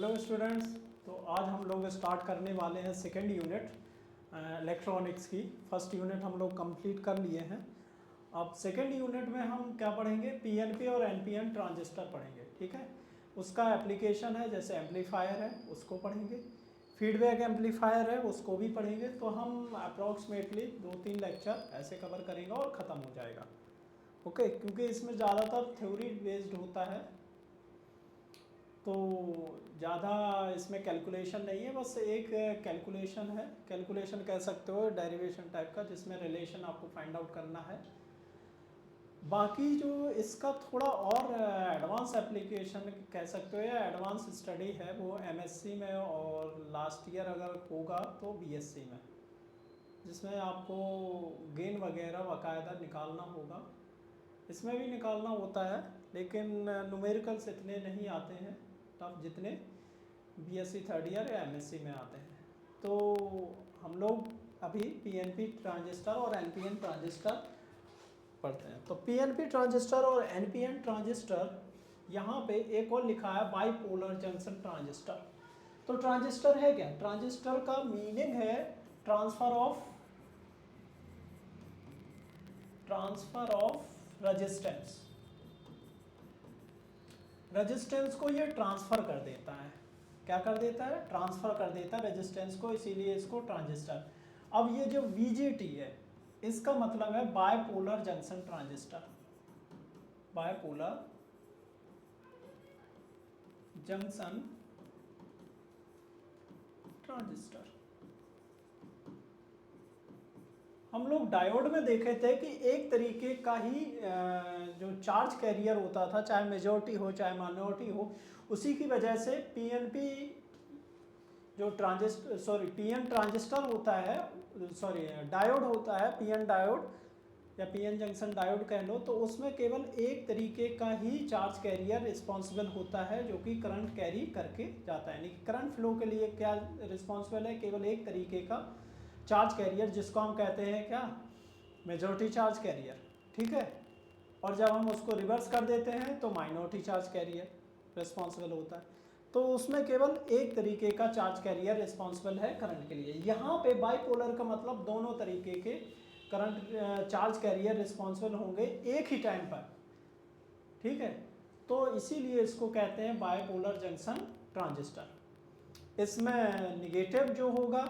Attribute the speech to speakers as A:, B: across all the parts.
A: Hello students, तो आज हम लोग स्टार्ट करने वाले हैं सेकेंड यूनिट इलेक्ट्रॉनिक्स की। फर्स्ट यूनिट हम लोग कंप्लीट कर लिए हैं। अब सेकेंड यूनिट में हम क्या पढ़ेंगे, पीएनपी और एनपीएन ट्रांजिस्टर पढ़ेंगे। ठीक है, उसका एप्लीकेशन है, जैसे एम्पलीफायर है उसको पढ़ेंगे, फीडबैक एम्पलीफायर है उसको भी पढ़ेंगे। तो हम अप्रॉक्सीमेटली 2-3 लेक्चर ऐसे कवर करेंगे और ख़त्म हो जाएगा। ओके, क्योंकि इसमें ज़्यादातर थ्योरी बेस्ड होता है, तो ज़्यादा इसमें कैलकुलेशन नहीं है। बस एक कैलकुलेशन है, कैलकुलेशन कह सकते हो डेरिवेशन टाइप का, जिसमें रिलेशन आपको फाइंड आउट करना है। बाकी जो इसका थोड़ा और एडवांस एप्लीकेशन कह सकते हो या एडवांस स्टडी है, वो एमएससी में और लास्ट ईयर अगर होगा तो बीएससी में, जिसमें आपको गेन वगैरह बाकायदा निकालना होगा। इसमें भी निकालना होता है, लेकिन न्यूमेरिकल्स इतने नहीं आते हैं टफ जितने बीएससी थर्ड ईयर या एमएससी में आते हैं। तो हम लोग अभी पीएनपी ट्रांजिस्टर और एनपीएन ट्रांजिस्टर पढ़ते हैं। तो पीएनपी ट्रांजिस्टर और एनपीएन ट्रांजिस्टर, यहाँ पे एक और लिखा है बाइपोलर जंक्शन ट्रांजिस्टर। तो ट्रांजिस्टर है क्या? ट्रांजिस्टर का मीनिंग है ट्रांसफर ऑफ रेजिस्टेंस। रेजिस्टेंस को ये ट्रांसफर कर देता है। क्या कर देता है? ट्रांसफर कर देता है रेजिस्टेंस को, इसीलिए इसको ट्रांजिस्टर। अब ये जो वीजीटी है, इसका मतलब है bipolar junction transistor. Bipolar junction transistor. हम लोग डायोड में देखे थे कि एक तरीके का ही जो चार्ज कैरियर होता था, चाहे मेजॉरिटी हो चाहे माइनॉरिटी हो, उसी की वजह से पीएनपी जो पीएन ट्रांजिस्टर होता है, डायोड होता है, पीएन डायोड या पीएन जंक्शन डायोड कह लो, तो उसमें केवल एक तरीके का ही चार्ज कैरियर रिस्पॉन्सिबल होता है, जो कि करंट कैरी करके जाता है। यानी कि करंट फ्लो के लिए क्या रिस्पॉन्सिबल है? केवल एक तरीके का चार्ज कैरियर, जिसको हम कहते हैं क्या? Majority charge carrier. ठीक है, और जब हम उसको रिवर्स कर देते हैं तो माइनॉरिटी चार्ज कैरियर रिस्पॉन्सिबल होता है। तो उसमें केवल एक तरीके का चार्ज कैरियर रिस्पॉन्सिबल है करंट के लिए। यहाँ पे बाइपोलर का मतलब दोनों तरीके के करंट चार्ज कैरियर रिस्पॉन्सिबल होंगे एक ही टाइम पर। ठीक है, तो इसीलिए इसको कहते हैं बाइपोलर जंक्शन ट्रांजिस्टर। इसमें निगेटिव जो होगा,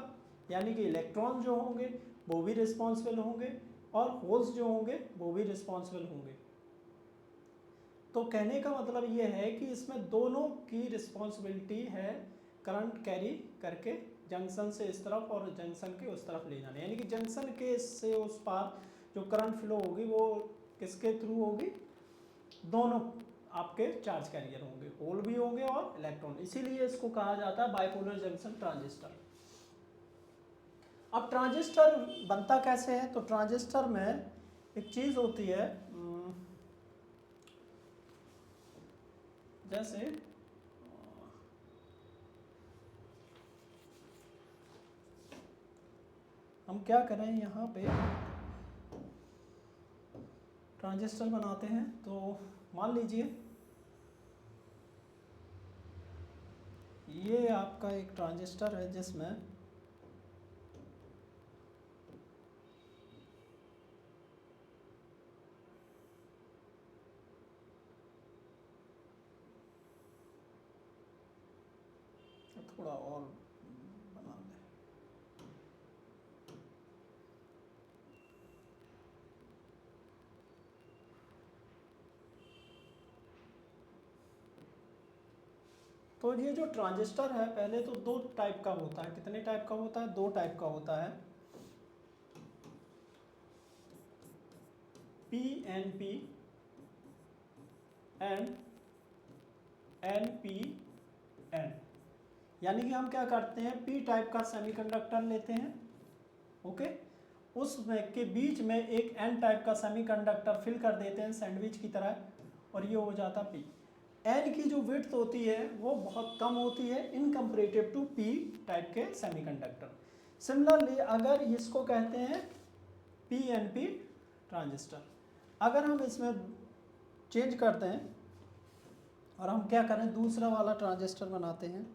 A: यानी कि इलेक्ट्रॉन जो होंगे वो भी रिस्पॉन्सिबल होंगे, और होल्स जो होंगे वो भी रिस्पॉन्सिबल होंगे। तो कहने का मतलब ये है कि इसमें दोनों की रिस्पॉन्सिबिलिटी है करंट कैरी करके जंक्शन से इस तरफ और जंक्शन के उस तरफ ले जाने। यानी कि जंक्शन के से उस पार जो करंट फ्लो होगी वो किसके थ्रू होगी? दोनों आपके चार्ज कैरियर होंगे, होल भी होंगे और इलेक्ट्रॉन। इसीलिए इसको कहा जाता है बाइपोलर जंक्शन ट्रांजिस्टर। अब ट्रांजिस्टर बनता कैसे है? तो ट्रांजिस्टर में एक चीज़ होती है, जैसे हम क्या करें, यहाँ पे ट्रांजिस्टर बनाते हैं। तो मान लीजिए ये आपका एक ट्रांजिस्टर है, जिसमें थोड़ा और बना दें। तो ये जो ट्रांजिस्टर है, पहले तो दो टाइप का होता है। कितने टाइप का होता है? दो टाइप का होता है, पीएनपी एंड एनपीएन। यानी कि हम क्या करते हैं, पी टाइप का सेमीकंडक्टर लेते हैं, ओके, उसमें के बीच में एक एन टाइप का सेमीकंडक्टर फिल कर देते हैं सैंडविच की तरह, और ये हो जाता पी। एन की जो विड्थ होती है वो बहुत कम होती है इन कंपेरेटिव टू पी टाइप के सेमीकंडक्टर। सिमिलरली अगर इसको कहते हैं पीएनपी ट्रांजिस्टर। अगर हम इसमें चेंज करते हैं और हम क्या करें, दूसरा वाला ट्रांजिस्टर बनाते हैं,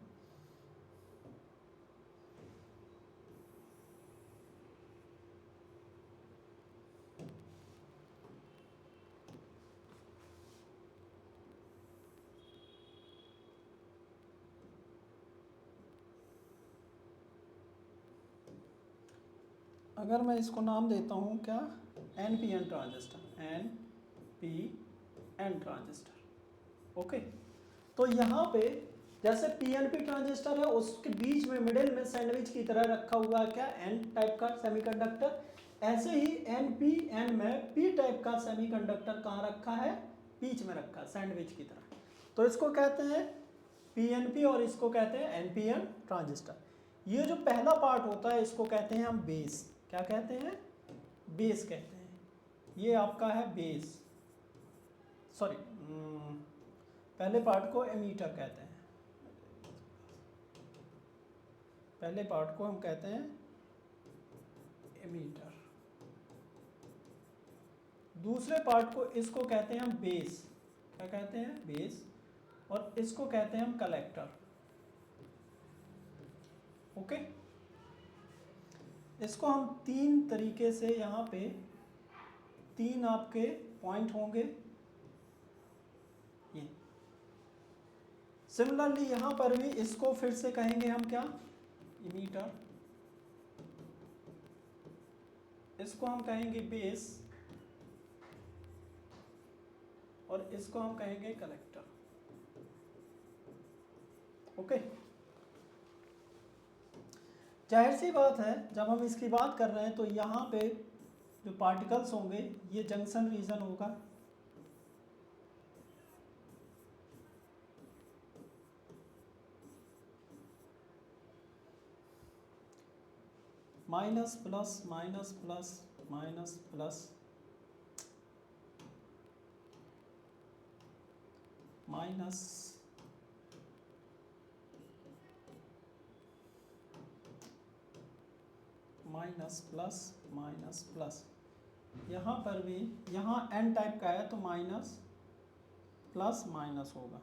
A: अगर मैं इसको नाम देता हूँ क्या, NPN transistor, NPN transistor. Okay, तो यहाँ पे जैसे PNP ट्रांजिस्टर है उसके बीच में मिडिल में सैंडविच की तरह रखा हुआ है क्या, N टाइप का सेमीकंडक्टर, ऐसे ही NPN में P टाइप का सेमीकंडक्टर कहाँ रखा है, बीच में रखा है सैंडविच की तरह। तो इसको कहते हैं PNP और इसको कहते हैं NPN ट्रांजिस्टर। ये जो पहला पार्ट होता है इसको कहते हैं हम बेस, क्या कहते हैं, बेस कहते हैं। ये आपका है बेस, सॉरी पहले पार्ट को एमीटर कहते हैं, पहले पार्ट को हम कहते हैं एमीटर, दूसरे पार्ट को इसको कहते हैं हम बेस, क्या कहते हैं, बेस, और इसको कहते हैं हम कलेक्टर। ओके, इसको हम तीन तरीके से, यहाँ पे तीन आपके पॉइंट होंगे ये। सिमिलरली यहाँ पर भी इसको फिर से कहेंगे हम क्या, इमीटर, इसको हम कहेंगे बेस, और इसको हम कहेंगे कलेक्टर। ओके, जाहिर सी बात है जब हम इसकी बात कर रहे हैं तो यहाँ पे जो पार्टिकल्स होंगे ये जंक्शन रीजन होगा, minus plus minus plus minus plus minus, minus plus minus plus, यहाँ पर भी, यहाँ N टाइप का है तो माइनस प्लस माइनस होगा,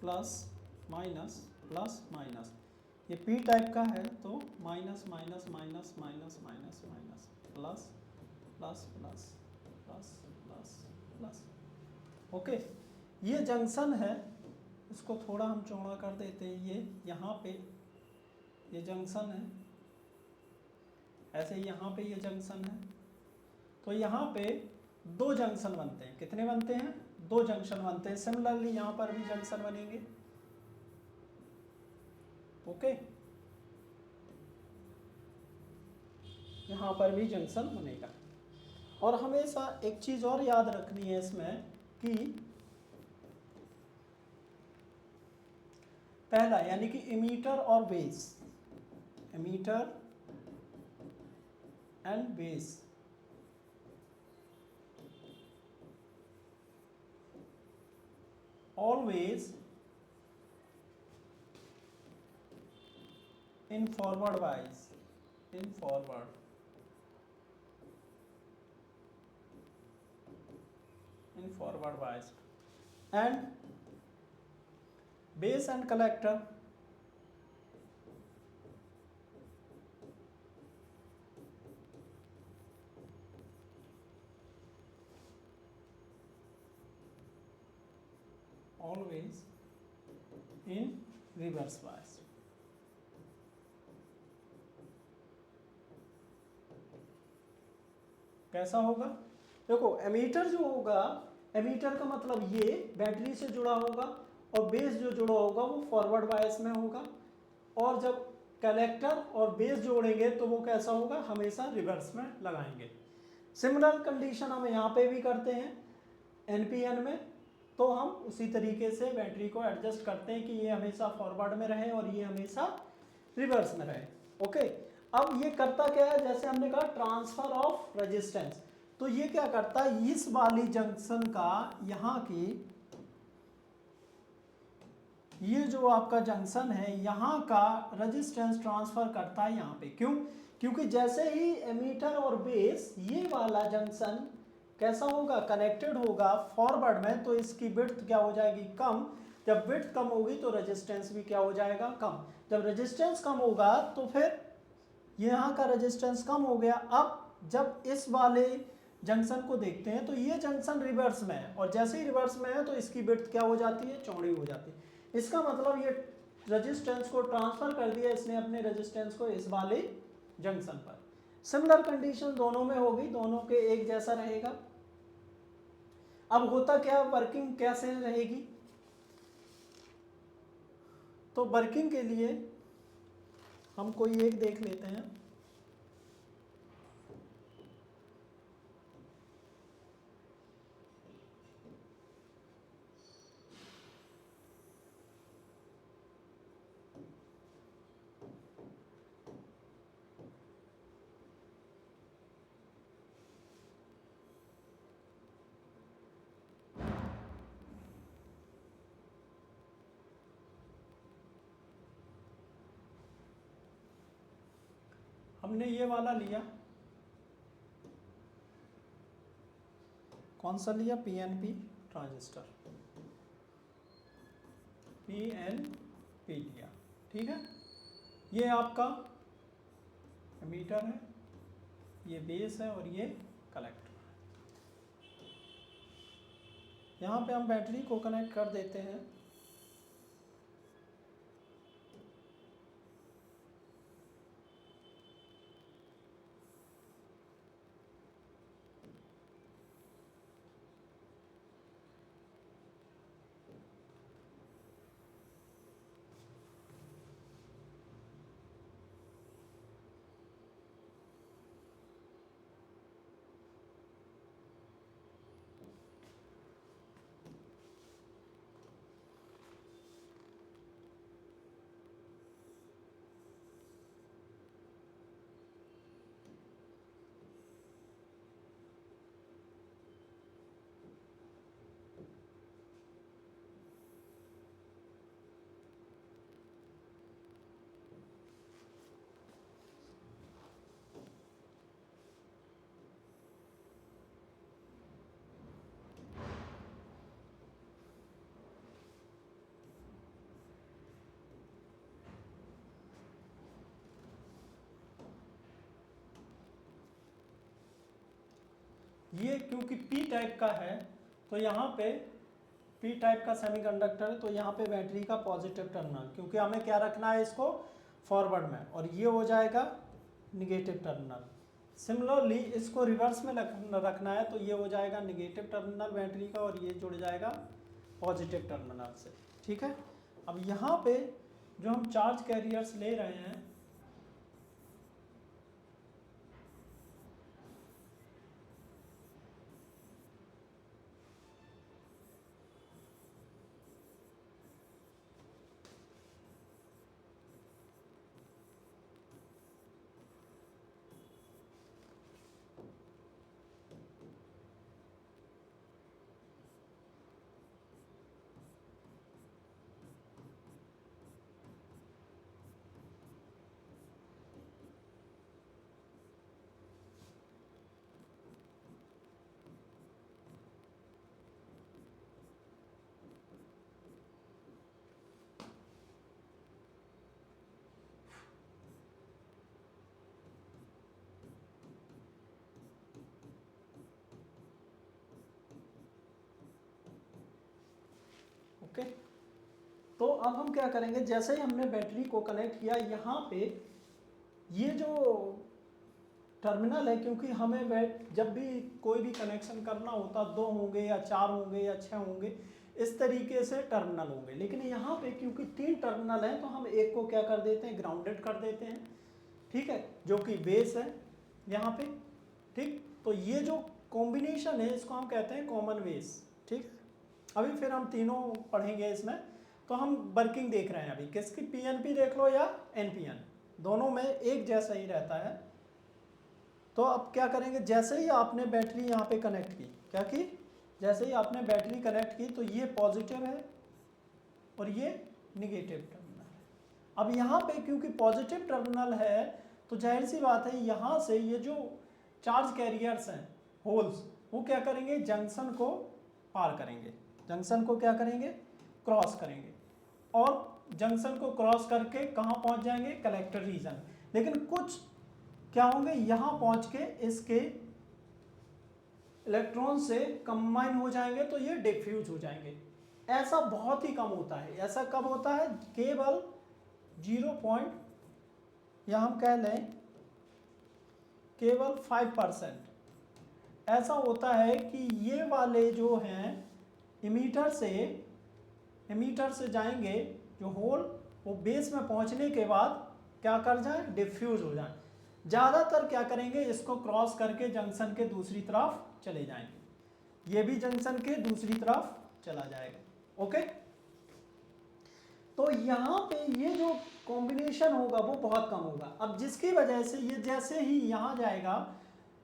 A: प्लस माइनस प्लस माइनस। ये P टाइप का है तो minus minus minus minus minus minus, plus plus plus plus plus plus. Okay, ये जंक्शन है, इसको थोड़ा हम चौड़ा कर देते हैं, ये यहाँ पे ये जंक्शन है, ऐसे ही यहाँ पे ये जंक्शन है, तो यहाँ पे दो जंक्शन बनते हैं, कितने बनते हैं, दो जंक्शन बनते हैं। सिमिलरली यहाँ पर भी जंक्शन बनेंगे। ओके, यहाँ पर भी जंक्शन बनेगा। और हमेशा एक चीज और याद रखनी है इसमें कि पहला यानी कि इमीटर और base, emitter and base, always in forward bias, in forward, in forward bias, and base and collector always in reverse bias। कैसा होगा, देखो एमीटर जो होगा, एमीटर का मतलब ये बैटरी से जुड़ा होगा, और बेस जो जुड़ा होगा वो फॉरवर्ड बायस में होगा, और जब कलेक्टर और बेस जोड़ेंगे तो वो कैसा होगा, हमेशा रिवर्स में लगाएंगे। सिमिलर कंडीशन हम यहाँ पे भी करते हैं एनपीएन में, तो हम उसी तरीके से बैटरी को एडजस्ट करते हैं कि ये हमेशा फॉरवर्ड में रहे और ये हमेशा रिवर्स में रहे। ओके, अब ये करता क्या है, जैसे हमने कहा ट्रांसफर ऑफ रेजिस्टेंस, तो ये क्या करता है, इस वाली जंक्शन का यहाँ की, ये जो आपका जंक्शन है यहाँ का रेजिस्टेंस ट्रांसफर करता है यहाँ पे। क्यों, क्योंकि जैसे ही एमीटर और बेस ये वाला जंक्शन कैसा होगा, कनेक्टेड होगा फॉरवर्ड में, तो इसकी विड्थ क्या हो जाएगी, कम। जब विड्थ कम होगी तो रेजिस्टेंस भी क्या हो जाएगा, कम। जब रेजिस्टेंस कम होगा तो फिर यहाँ का रेजिस्टेंस कम हो गया। अब जब इस वाले जंक्शन को देखते हैं तो ये जंक्शन रिवर्स में है, और जैसे ही रिवर्स में है तो इसकी विड्थ क्या हो जाती है, चौड़ी हो जाती है। इसका मतलब ये रेजिस्टेंस को ट्रांसफर कर दिया इसने अपने रेजिस्टेंस को इस वाले जंक्शन पर। सिमिलर कंडीशन दोनों में होगी, दोनों के एक जैसा रहेगा। अब होता क्या, वर्किंग कैसे रहेगी, तो वर्किंग के लिए हम कोई एक देख लेते हैं। हमने ये वाला लिया, कौन सा लिया, पीएनपी ट्रांजिस्टर, पीएनपी लिया, ठीक है। ये आपका एमीटर है, ये बेस है और ये कलेक्टर है। यहाँ पे हम बैटरी को कनेक्ट कर देते हैं। ये क्योंकि पी टाइप का है तो यहाँ पे पी टाइप का सेमीकंडक्टर है, तो यहाँ पे बैटरी का पॉजिटिव टर्मिनल, क्योंकि हमें क्या रखना है इसको फॉरवर्ड में, और ये हो जाएगा निगेटिव टर्मिनल। सिमिलरली इसको रिवर्स में रखना है तो ये हो जाएगा निगेटिव टर्मिनल बैटरी का, और ये जुड़ जाएगा पॉजिटिव टर्मिनल से, ठीक है। अब यहाँ पे जो हम चार्ज कैरियर्स ले रहे हैं, ओके। तो अब हम क्या करेंगे, जैसे ही हमने बैटरी को कनेक्ट किया, यहाँ पे ये जो टर्मिनल है, क्योंकि हमें जब भी कोई भी कनेक्शन करना होता 2 होंगे या 4 होंगे या 6 होंगे, इस तरीके से टर्मिनल होंगे, लेकिन यहाँ पे क्योंकि 3 टर्मिनल हैं तो हम एक को क्या कर देते हैं, ग्राउंडेड कर देते हैं, ठीक है, जो कि बेस है यहाँ पे, ठीक। तो ये जो कॉम्बिनेशन है इसको हम कहते हैं कॉमन बेस, ठीक। अभी फिर हम तीनों पढ़ेंगे इसमें। तो हम वर्किंग देख रहे हैं अभी किसकी, पीएनपी देख लो या एनपीएन, दोनों में एक जैसा ही रहता है। तो अब क्या करेंगे, जैसे ही आपने बैटरी यहाँ पे कनेक्ट की, क्या की, जैसे ही आपने बैटरी कनेक्ट की तो ये पॉजिटिव है और ये निगेटिव टर्मिनल है। अब यहाँ पे क्योंकि पॉजिटिव टर्मिनल है तो जाहिर सी बात है यहाँ से ये जो चार्ज कैरियर्स हैं, होल्स, वो क्या करेंगे, जंक्शन को पार करेंगे, जंक्शन को क्या करेंगे, क्रॉस करेंगे, और जंक्शन को क्रॉस करके कहाँ पहुँच जाएंगे, कलेक्टर रीजन। लेकिन कुछ क्या होंगे, यहाँ पहुँच के इसके इलेक्ट्रॉन से कंबाइन हो जाएंगे तो ये डिफ्यूज हो जाएंगे। ऐसा बहुत ही कम होता है, ऐसा कब होता है, केवल 0. या हम कह लें केवल 5% ऐसा होता है कि ये वाले जो हैं इमीटर से जाएंगे जो होल, वो बेस में पहुंचने के बाद क्या कर जाए, डिफ्यूज हो जाए। ज़्यादातर क्या करेंगे, इसको क्रॉस करके जंक्शन के दूसरी तरफ चले जाएंगे, ये भी जंक्शन के दूसरी तरफ चला जाएगा। ओके, तो यहाँ पे ये जो कॉम्बिनेशन होगा वो बहुत कम होगा। अब जिसकी वजह से ये जैसे ही यहाँ जाएगा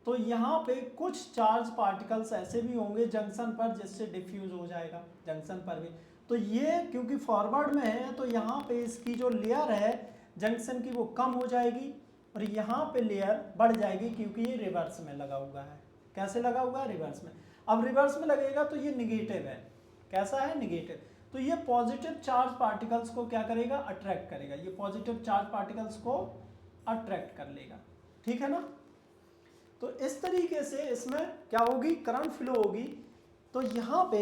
A: तो यहाँ पे कुछ चार्ज पार्टिकल्स ऐसे भी होंगे जंक्शन पर जिससे डिफ्यूज हो जाएगा जंक्शन पर भी। तो ये क्योंकि फॉरवर्ड में है तो यहाँ पे इसकी जो लेयर है जंक्शन की वो कम हो जाएगी और यहाँ पे लेयर बढ़ जाएगी क्योंकि ये रिवर्स में लगा हुआ है। कैसे लगा हुआ है, रिवर्स में। अब रिवर्स में लगेगा तो ये निगेटिव है। कैसा है, निगेटिव। तो ये पॉजिटिव चार्ज पार्टिकल्स को क्या करेगा, अट्रैक्ट करेगा, ये पॉजिटिव चार्ज पार्टिकल्स को अट्रैक्ट कर लेगा। ठीक है ना। तो इस तरीके से इसमें क्या होगी, करंट फ्लो होगी। तो यहाँ पे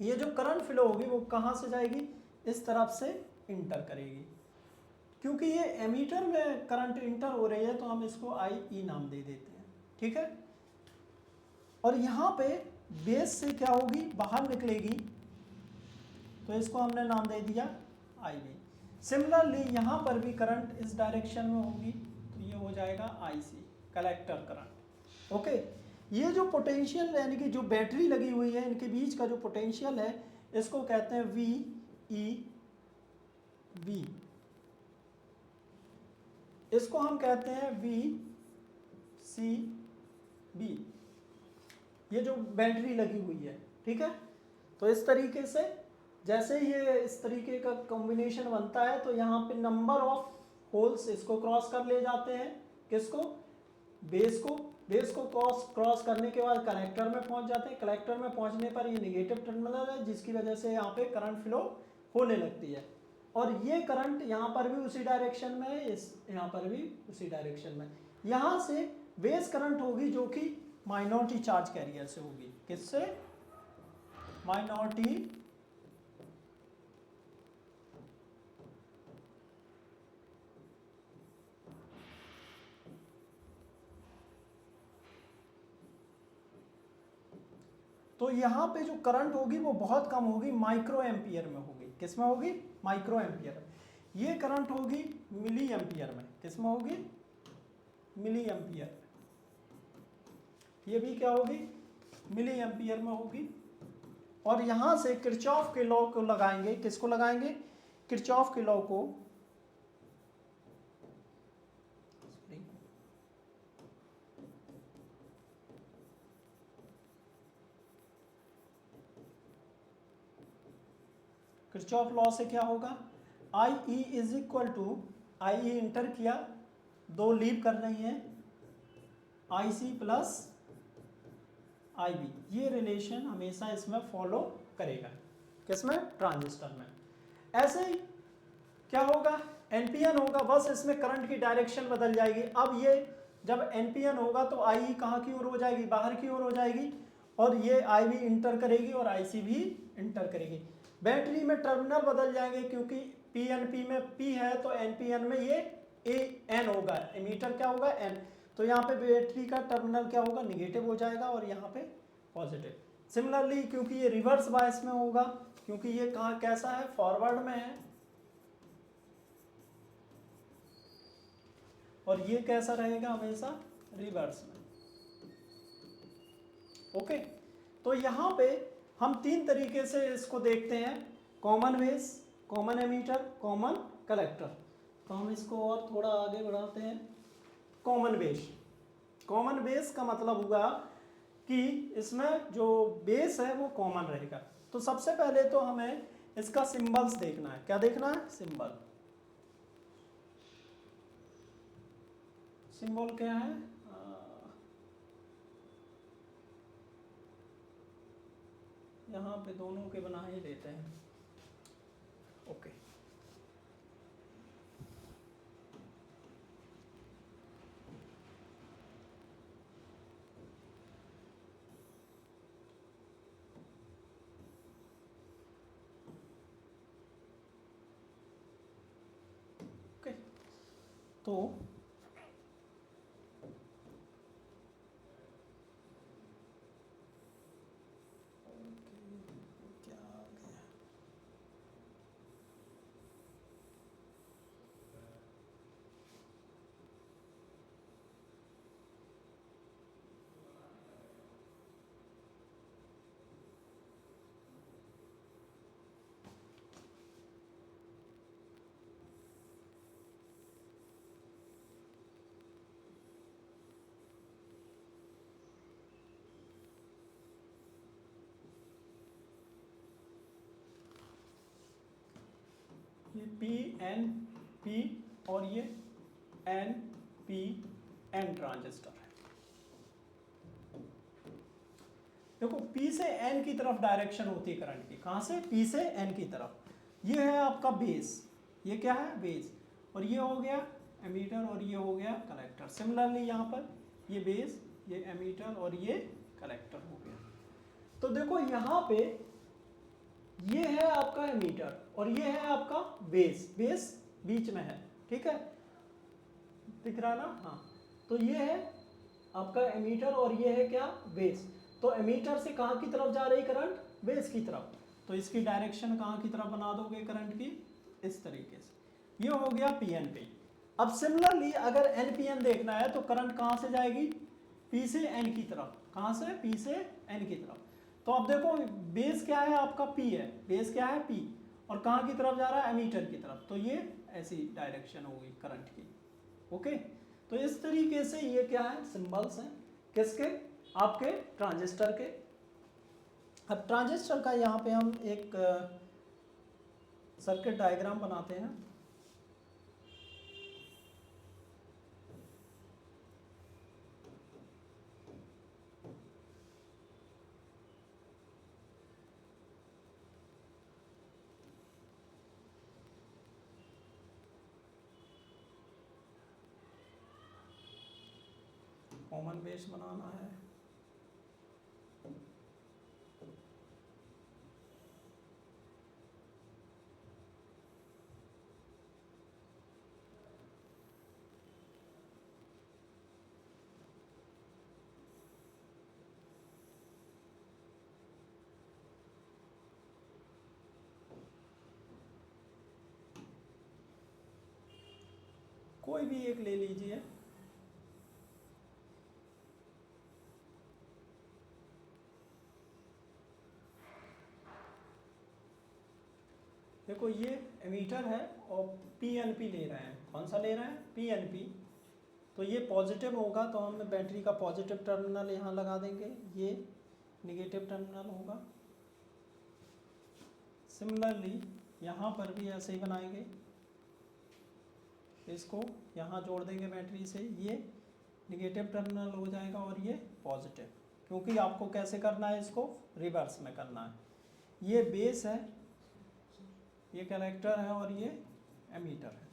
A: ये जो करंट फ्लो होगी वो कहाँ से जाएगी, इस तरफ से इंटर करेगी। क्योंकि ये एमीटर में करंट इंटर हो रही है तो हम इसको IE नाम दे देते हैं। ठीक है। और यहाँ पे बेस से क्या होगी, बाहर निकलेगी तो इसको हमने नाम दे दिया IB। सिमिलरली यहाँ पर भी करंट इस डायरेक्शन में होगी तो ये हो जाएगा IC, कलेक्टर करंट। ओके, ये जो पोटेंशियल यानी कि जो बैटरी लगी हुई है इनके बीच का जो पोटेंशियल है इसको कहते हैं VEB। इसको हम कहते हैं VCB, ये जो बैटरी लगी हुई है। ठीक है। तो इस तरीके से जैसे ये इस तरीके का कॉम्बिनेशन बनता है तो यहाँ पे नंबर ऑफ होल्स इसको क्रॉस कर ले जाते हैं, किसको, बेस को क्रॉस करने के बाद कलेक्टर में पहुंच जाते हैं। कलेक्टर में पहुंचने पर ये नेगेटिव टर्मिनल है जिसकी वजह से यहाँ पे करंट फ्लो होने लगती है और ये करंट यहाँ पर भी उसी डायरेक्शन में है, इस यहाँ पर भी उसी डायरेक्शन में। यहाँ से बेस करंट होगी जो कि माइनॉरिटी चार्ज कैरियर से होगी, किससे, माइनॉरिटी तो यहाँ पे जो करंट होगी वो बहुत कम होगी, माइक्रो एम्पियर में होगी। किस में होगी, माइक्रो एम्पियर में। ये करंट होगी मिली एम्पियर में। किस में होगी, मिली एम्पियर। ये भी क्या होगी, मिली एम्पियर में होगी। और यहाँ से किरचॉफ के लॉ को लगाएंगे, किसको लगाएंगे, किरचॉफ के लॉ को। किरचॉफ लॉ से क्या होगा, IE is equal to, IE enter किया, दो लीव कर रही हैं, IC प्लस IB। ये रिलेशन हमेशा इसमें फॉलो करेगा, किसमें, ट्रांजिस्टर में। ऐसे ही क्या होगा, NPN होगा, बस इसमें करंट की डायरेक्शन बदल जाएगी। अब ये जब NPN होगा तो IE कहाँ की ओर हो जाएगी, बाहर की ओर हो जाएगी और ये IB इंटर करेगी और IC भी इंटर करेगी। बैटरी में टर्मिनल बदल जाएंगे क्योंकि PNP में P है तो NPN में ये AN होगा, एमीटर क्या होगा, N। तो यहाँ पे बैटरी का टर्मिनल क्या होगा, निगेटिव हो जाएगा और यहाँ पे पॉजिटिव। सिमिलरली क्योंकि ये रिवर्स बायस में होगा, क्योंकि ये कहाँ कैसा है, फॉरवर्ड में है, और ये कैसा रहेगा, हमेशा रिवर्स में। ओके, तो यहाँ पे हम तीन तरीके से इसको देखते हैं, common base, common ammeter, common collector. तो हम इसको और थोड़ा आगे बढ़ाते हैं। कॉमन बेस, कॉमन बेस का मतलब हुआ कि इसमें जो बेस है वो कॉमन रहेगा। तो सबसे पहले तो हमें इसका सिंबल्स देखना है। क्या देखना है, सिंबल। सिंबल क्या है, यहाँ पे दोनों के बना ही देते हैं। ओके, तो क्या आ गया, ये पी एन पी और ये एन पी एन ट्रांजिस्टर है। देखो P से N की तरफ डायरेक्शन होती है करंट की, कहाँ से, P से N की तरफ। ये है आपका बेस, ये क्या है, बेस, और ये हो गया एमीटर और ये हो गया कलेक्टर। सिमिलरली यहाँ पर ये बेस, ये एमीटर और ये कलेक्टर हो गया। तो देखो यहाँ पे ये है आपका एमीटर और ये है आपका बेस, बेस बीच में है, ठीक है, दिख रहा ना, हाँ। तो ये है आपका एमीटर और ये है क्या, बेस। तो एमीटर से कहाँ की तरफ जा रही करंट, बेस की तरफ। तो इसकी डायरेक्शन कहाँ की तरफ बना दोगे करंट की, इस तरीके से। ये हो गया पी एन पी। अब सिमिलरली अगर एन पी एन देखना है तो करंट कहाँ से जाएगी, पी से एन की तरफ। कहाँ से, पी से एन की तरफ। तो अब देखो बेस क्या है आपका, पी है, बेस क्या है, पी, और कहाँ की तरफ जा रहा है, एमीटर की तरफ। तो ये ऐसी डायरेक्शन होगी करंट की, ओके। तो इस तरीके से ये क्या है, सिंबल्स हैं, किसके, आपके ट्रांजिस्टर के। अब ट्रांजिस्टर का यहाँ पे हम एक सर्किट डायग्राम बनाते हैं। कॉमन बेस बनाना है। कोई भी एक ले लीजिए। देखो ये एमीटर है और पीएनपी ले रहे हैं, कौन सा ले रहे हैं, पीएनपी। तो ये पॉजिटिव होगा तो हम बैटरी का पॉजिटिव टर्मिनल यहाँ लगा देंगे, ये निगेटिव टर्मिनल होगा। सिमिलरली यहाँ पर भी ऐसे ही बनाएंगे, इसको यहाँ जोड़ देंगे बैटरी से, ये निगेटिव टर्मिनल हो जाएगा और ये पॉजिटिव, क्योंकि आपको कैसे करना है, इसको रिवर्स में करना है। ये बेस है, ये कलेक्टर है और ये एमीटर है।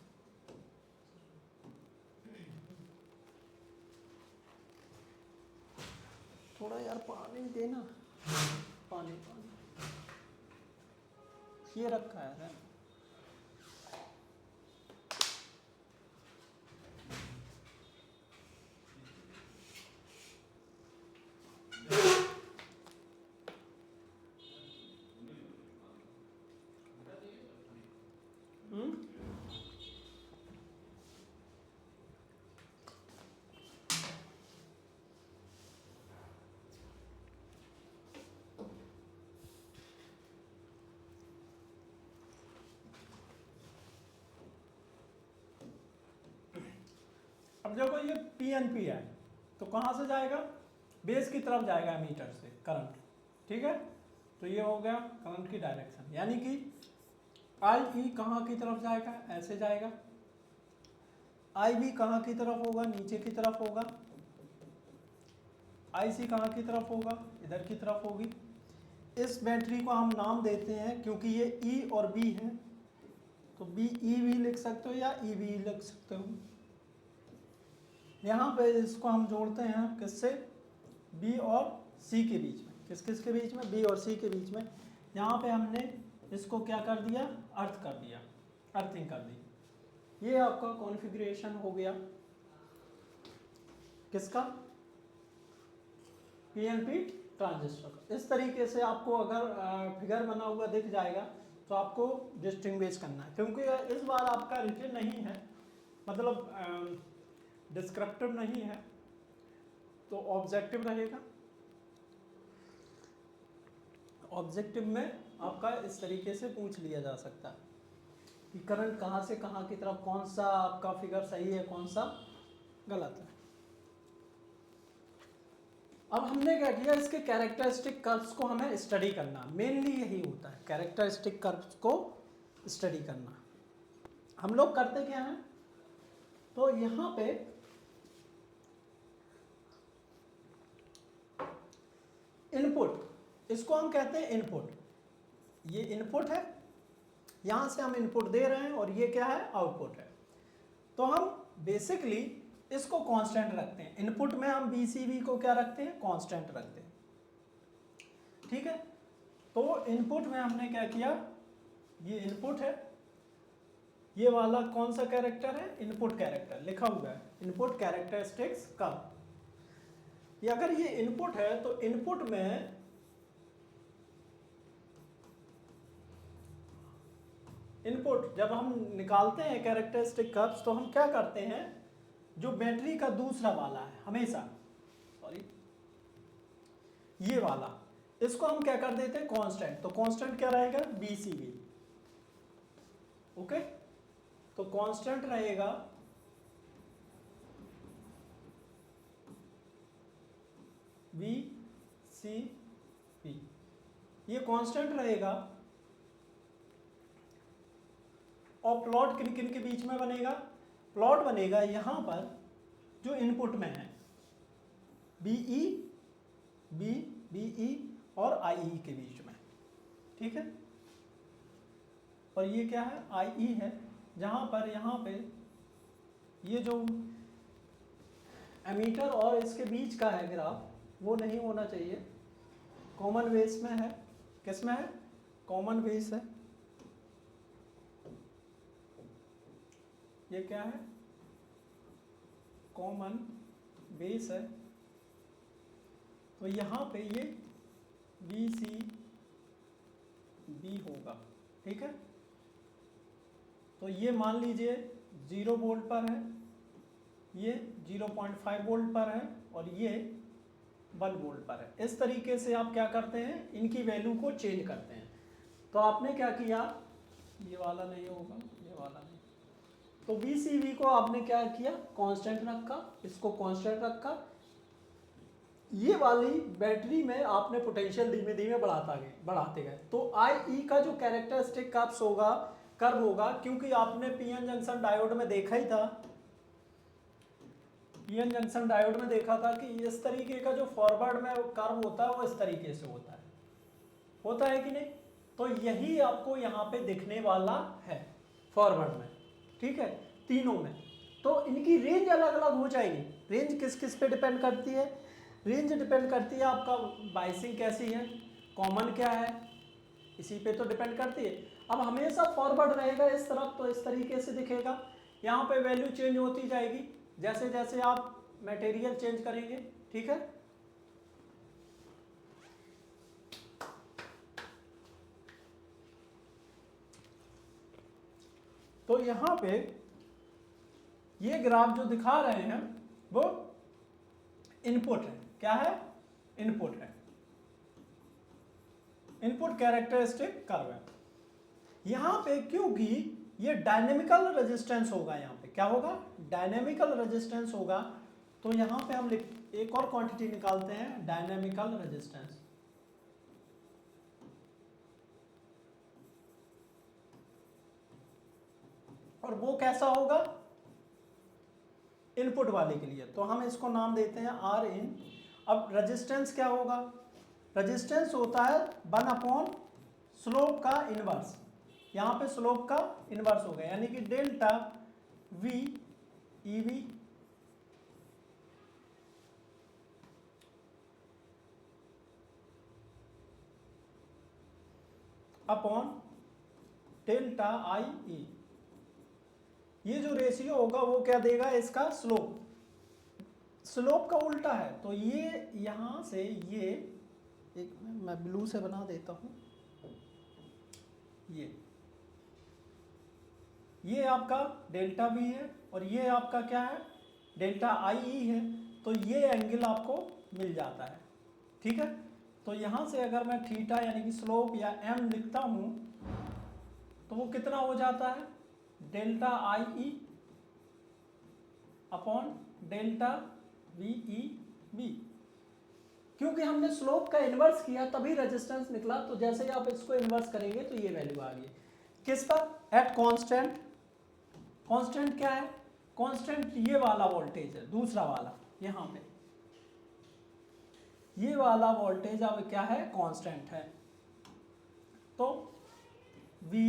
A: थोड़ा यार पानी देना, पानी पानी ये रखा है। अब देखो ये पीएनपी है तो कहाँ से जाएगा, बेस की तरफ जाएगा एमीटर से करंट, ठीक है। तो ये हो गया करंट की डायरेक्शन, यानी कि आई ई कहाँ की तरफ जाएगा, ऐसे जाएगा। आई बी कहाँ की तरफ होगा, नीचे की तरफ होगा। आई सी कहाँ की तरफ होगा, इधर की तरफ होगी। इस बैटरी को हम नाम देते हैं, क्योंकि ये ई और बी है तो बी ई भी लिख सकते हो या ई बी लिख सकते हो। यहाँ पे इसको हम जोड़ते हैं किससे, बी और सी के बीच में। किस किस के बीच में, बी और सी के बीच में। यहाँ पे हमने इसको क्या कर दिया, अर्थ कर दिया, अर्थिंग कर दी। ये आपका कॉन्फ़िगरेशन हो गया किसका, पीएनपी ट्रांजिस्टर का। इस तरीके से आपको अगर फिगर बना हुआ दिख जाएगा तो आपको डिस्टिंग्विश करना है, क्योंकि इस बार आपका रिटन नहीं है, मतलब डिस्क्रिप्टिव नहीं है, तो ऑब्जेक्टिव रहेगा। ऑब्जेक्टिव में आपका इस तरीके से पूछ लिया जा सकता है कि करंट कहाँ से कहाँ की तरफ, कौन सा आपका फिगर सही है, कौन सा गलत है। अब हमने क्या किया, इसके कैरेक्टरिस्टिक कर्व्स को हमें स्टडी करना, मेनली यही होता है, कैरेक्टरिस्टिक कर्व्स को स्टडी करना। हम लोग करते क्या हैं, तो यहाँ पे इनपुट, इसको हम कहते हैं इनपुट, ये इनपुट है, यहाँ से हम इनपुट दे रहे हैं और ये क्या है, आउटपुट है। तो हम बेसिकली इसको कांस्टेंट रखते हैं, इनपुट में हम बीसीबी को क्या रखते हैं, कांस्टेंट रखते हैं, ठीक है। तो इनपुट में हमने क्या किया, ये इनपुट है, ये वाला कौन सा कैरेक्टर है, इनपुट कैरेक्टर लिखा हुआ है, इनपुट कैरेक्टरिस्टिक्स का। ये अगर ये इनपुट है तो इनपुट में इनपुट जब हम निकालते हैं कैरेक्टरिस्टिक कर्व्स, तो हम क्या करते हैं, जो बैटरी का दूसरा वाला है हमेशा, सॉरी ये वाला, इसको हम क्या कर देते हैं, कांस्टेंट। तो कांस्टेंट क्या रहेगा, बीसीबी, ओके। तो कांस्टेंट रहेगा बीसीबी, ये कांस्टेंट रहेगा। और प्लॉट किन किन के बीच में बनेगा, प्लॉट बनेगा यहाँ पर जो इनपुट में है, बीई, बीई और आईई के बीच में, ठीक है। और ये क्या है, आईई है, जहाँ पर यहाँ पे ये जो एमीटर और इसके बीच का है ग्राफ, वो नहीं होना चाहिए, कॉमन बेस में है, किस में है, कॉमन बेस है, ये क्या है, कॉमन बेस है। तो यहाँ पे ये बी सी बी होगा, ठीक है। तो ये मान लीजिए 0 वोल्ट पर है, ये 0.5 वोल्ट पर है और ये 1 वोल्ट पर है। इस तरीके से आप क्या करते हैं, इनकी वैल्यू को चेंज करते हैं। तो आपने क्या किया, ये वाला नहीं होगा, ये वाला नहीं, तो VCV को आपने क्या किया, कांस्टेंट रखा, इसको कांस्टेंट रखा, ये वाली बैटरी में आपने पोटेंशियल धीमे धीमे बढ़ाते गए। तो IE का जो कैरेक्टरिस्टिक कर्व होगा, क्योंकि आपने पीएन जंक्शन डायोड में देखा ही था, पीएन जंक्शन डायोड में देखा था कि इस तरीके का जो फॉरवर्ड में कर्व होता है वो इस तरीके से होता है कि नहीं। तो यही आपको यहाँ पे दिखने वाला है फॉरवर्ड में, ठीक है, तीनों में। तो इनकी रेंज अलग अलग हो जाएगी। रेंज किस किस पे डिपेंड करती है, रेंज डिपेंड करती है आपका बाइसिंग कैसी है, कॉमन क्या है, इसी पे तो डिपेंड करती है। अब हमेशा फॉरवर्ड रहेगा इस तरफ, तो इस तरीके से दिखेगा। यहाँ पे वैल्यू चेंज होती जाएगी जैसे जैसे आप मटेरियल चेंज करेंगे, ठीक है। तो यहाँ पे ये ग्राफ जो दिखा रहे हैं वो इनपुट है, क्या है, इनपुट है, इनपुट कैरेक्टरिस्टिक कर्व है। यहाँ पे क्योंकि ये डायनेमिकल रेजिस्टेंस होगा, यहाँ पे क्या होगा, डायनेमिकल रेजिस्टेंस होगा, तो यहाँ पे हम एक और क्वांटिटी निकालते हैं, डायनेमिकल रेजिस्टेंस। और वो कैसा होगा, इनपुट वाले के लिए, तो हम इसको नाम देते हैं आर इन। अब रेजिस्टेंस क्या होगा, रेजिस्टेंस होता है 1/, स्लोप का इनवर्स, यहाँ पे स्लोप का इनवर्स हो गया, यानी कि delta V E V upon delta I E. ये जो रेशियो होगा वो क्या देगा, इसका स्लोप, स्लोप का उल्टा है। तो ये यहाँ से ये एक मैं ब्लू से बना देता हूँ, ये आपका डेल्टा वी है और ये आपका क्या है, डेल्टा आई ई है। तो ये एंगल आपको मिल जाता है, ठीक है। तो यहाँ से अगर मैं थीटा यानी कि स्लोप या एम लिखता हूँ तो वो कितना हो जाता है, delta I E upon delta V E B. क्योंकि हमने स्लोप का इन्वर्स किया तभी रेजिस्टेंस निकला। तो जैसे ही आप इसको इन्वर्स करेंगे तो ये वैल्यू आ गई किस पर, एट कांस्टेंट। कांस्टेंट क्या है, कांस्टेंट ये वाला वोल्टेज है, दूसरा वाला यहाँ पे ये वाला वोल्टेज अब क्या है, कांस्टेंट है। तो वी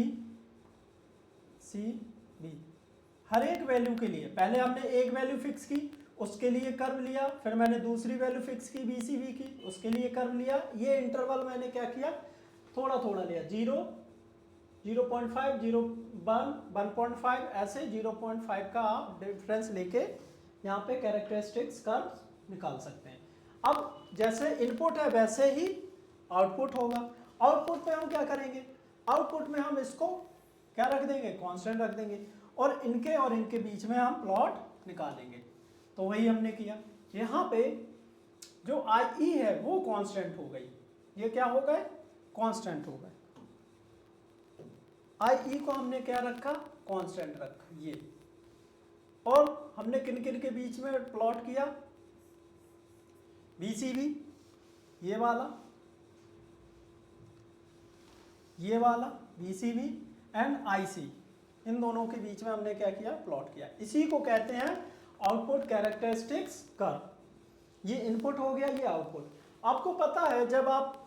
A: सी बी हर एक वैल्यू के लिए, पहले हमने एक वैल्यू फिक्स की उसके लिए कर्व लिया, फिर मैंने दूसरी वैल्यू फिक्स की बी सी बी की उसके लिए कर्व लिया। ये इंटरवल मैंने क्या किया, थोड़ा थोड़ा लिया, 0, 0.5, 0.1, 1.5 ऐसे 0.5 का आप डिफरेंस लेके यहाँ पे कैरेक्टरिस्टिक्स कर्व निकाल सकते हैं। अब जैसे इनपुट है वैसे ही आउटपुट होगा। आउटपुट में हम क्या करेंगे, आउटपुट में हम इसको क्या रख देंगे, कांस्टेंट रख देंगे और इनके बीच में हम प्लॉट निकालेंगे। तो वही हमने किया। यहाँ पे जो आई ई है वो कांस्टेंट हो गई, ये क्या हो गए, कांस्टेंट हो गए। आई ई को हमने क्या रखा, कांस्टेंट रखा ये। और हमने किन किन के बीच में प्लॉट किया, बीसीबी ये वाला बीसीबी एंड आईसी, इन दोनों के बीच में हमने क्या किया, प्लॉट किया। इसी को कहते हैं आउटपुट कैरेक्टरिस्टिक्स कर्व। ये इनपुट हो गया, ये आउटपुट। आपको पता है जब आप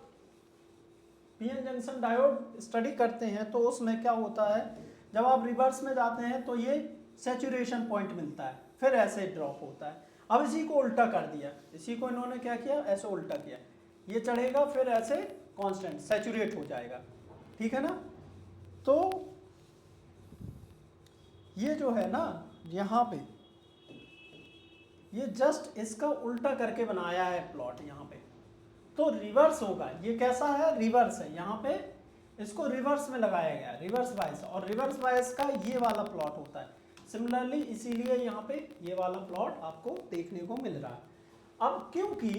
A: पीएन जंक्शन डायोड स्टडी करते हैं तो उसमें क्या होता है, जब आप रिवर्स में जाते हैं तो ये सैचुरेशन पॉइंट मिलता है, फिर ऐसे ड्रॉप होता है। अब इसी को उल्टा कर दिया, इसी को इन्होंने क्या किया, ऐसे उल्टा किया, ये चढ़ेगा फिर ऐसे कांस्टेंट सैचुरेट हो जाएगा, ठीक है ना। तो ये जो है ना यहाँ पे ये जस्ट इसका उल्टा करके बनाया है प्लॉट यहाँ पे, तो रिवर्स होगा। ये कैसा है, रिवर्स है, यहाँ पे इसको रिवर्स में लगाया गया, रिवर्स बायस, और रिवर्स बायस का ये वाला प्लॉट होता है। सिमिलरली इसीलिए यहाँ पे ये वाला प्लॉट आपको देखने को मिल रहा है। अब क्योंकि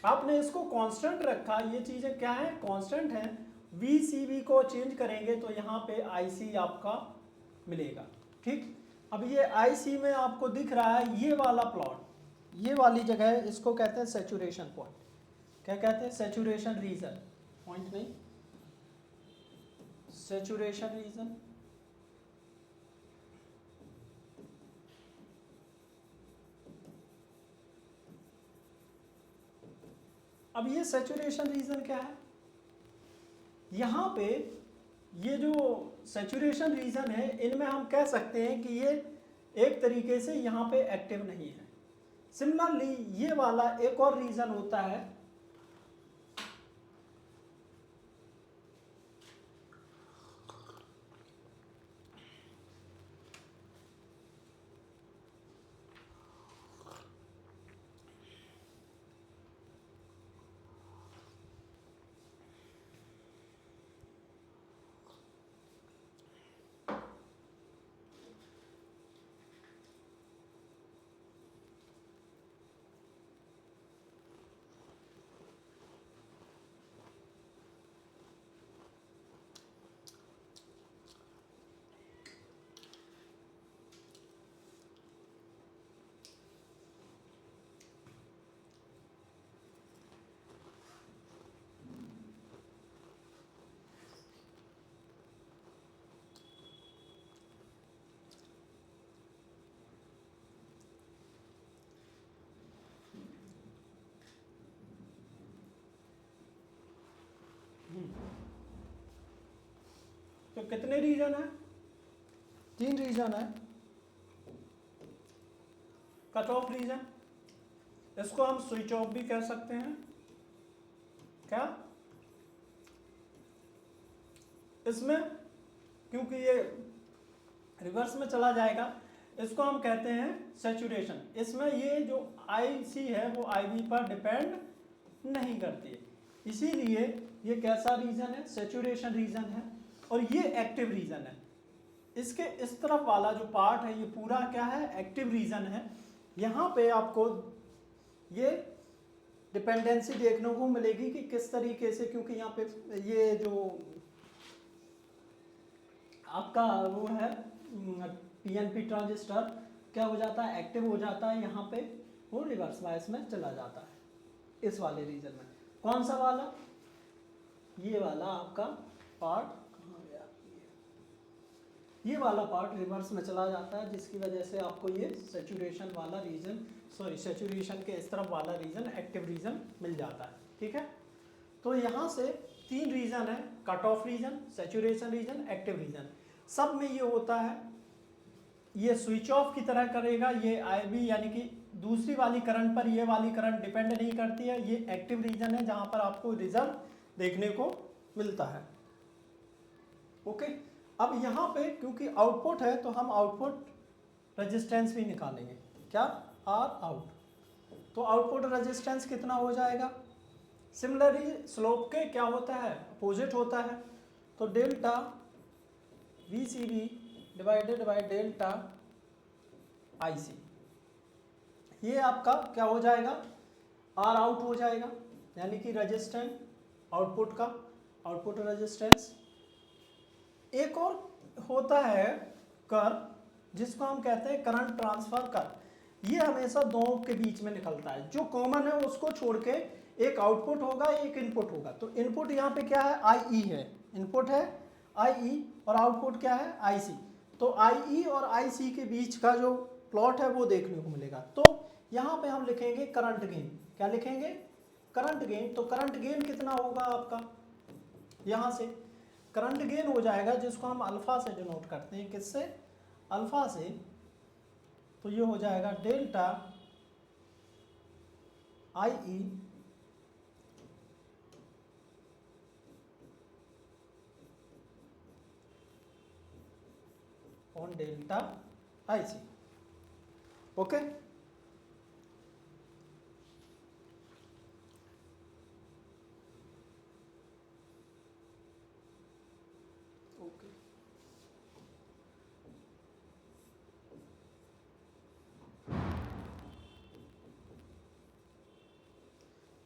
A: आपने इसको कांस्टेंट रखा, ये चीज़ें क्या है, कांस्टेंट हैं, वी सी बी को चेंज करेंगे तो यहाँ पे आई सी आपका मिलेगा, ठीक। अब ये आई सी में आपको दिख रहा है ये वाला प्लॉट, ये वाली जगह है, इसको कहते हैं सैचुरेशन पॉइंट। क्या कहते हैं, सैचुरेशन रीजन, पॉइंट नहीं, सैचुरेशन रीजन। अब ये सैचुरेशन रीजन क्या है, यहाँ पे ये जो सैचुरेशन रीजन है इनमें हम कह सकते हैं कि ये एक तरीके से यहाँ पे एक्टिव नहीं है। सिमिलरली ये वाला एक और रीजन होता है, तो कितने रीजन है, 3 रीजन है। कट ऑफ रीजन, इसको हम स्विच ऑफ भी कह सकते हैं। क्या, इसमें क्योंकि ये रिवर्स में चला जाएगा, इसको हम कहते हैं सैचुरेशन। इसमें ये जो IC है वो IB पर डिपेंड नहीं करती है, इसीलिए ये कैसा रीजन है, सैचुरेशन रीजन है, और ये एक्टिव रीजन है। इसके इस तरफ वाला जो पार्ट है ये पूरा क्या है, एक्टिव रीजन है। यहाँ पे आपको ये डिपेंडेंसी देखने को मिलेगी कि किस तरीके से, क्योंकि यहाँ पे ये जो आपका वो है PNP ट्रांजिस्टर क्या हो जाता है, एक्टिव हो जाता है, यहाँ पे वो रिवर्स बायस में चला जाता है इस वाले रीजन में। कौन सा वाला, ये वाला आपका पार्ट कहाँ गया, ये वाला पार्ट रिवर्स में चला जाता है, जिसकी वजह से आपको ये सैचुरेशन वाला रीजन, सॉरी सैचुरेशन के इस तरफ वाला रीजन एक्टिव रीजन मिल जाता है। ठीक है, तो यहाँ से 3 रीजन है, cut off region, saturation region, active region. सब में ये होता है, ये स्विच ऑफ की तरह करेगा, ये IB यानी कि दूसरी वाली करंट पर ये वाली करंट डिपेंड नहीं करती है, ये एक्टिव रीजन है जहाँ पर आपको रिजल्ट देखने को मिलता है। ओके, अब यहाँ पे क्योंकि आउटपुट है तो हम आउटपुट रेजिस्टेंस भी निकालेंगे, क्या, R आउट, तो आउटपुट रेजिस्टेंस कितना हो जाएगा, सिमिलरली स्लोप के क्या होता है, अपोजिट होता है, तो delta VCB divided by delta IC, ये आपका क्या हो जाएगा, R आउट हो जाएगा, यानी कि रेजिस्टेंस आउटपुट का, आउटपुट रेजिस्टेंस। एक और होता है कर्व जिसको हम कहते हैं करंट ट्रांसफर कर्व, ये हमेशा दो के बीच में निकलता है, जो कॉमन है उसको छोड़ के एक आउटपुट होगा एक इनपुट होगा। तो इनपुट यहाँ पे क्या है, IE है, इनपुट है IE और आउटपुट क्या है, IC। तो IE और IC के बीच का जो प्लॉट है वो देखने को मिलेगा। तो यहाँ पे हम लिखेंगे करंट गेन, क्या लिखेंगे, करंट गेन। तो करंट गेन कितना होगा आपका, यहाँ से करंट गेन हो जाएगा, जिसको हम अल्फा से डिनोट करते हैं, किससे, अल्फा से, तो ये हो जाएगा delta IE on delta IC। Okay, okay,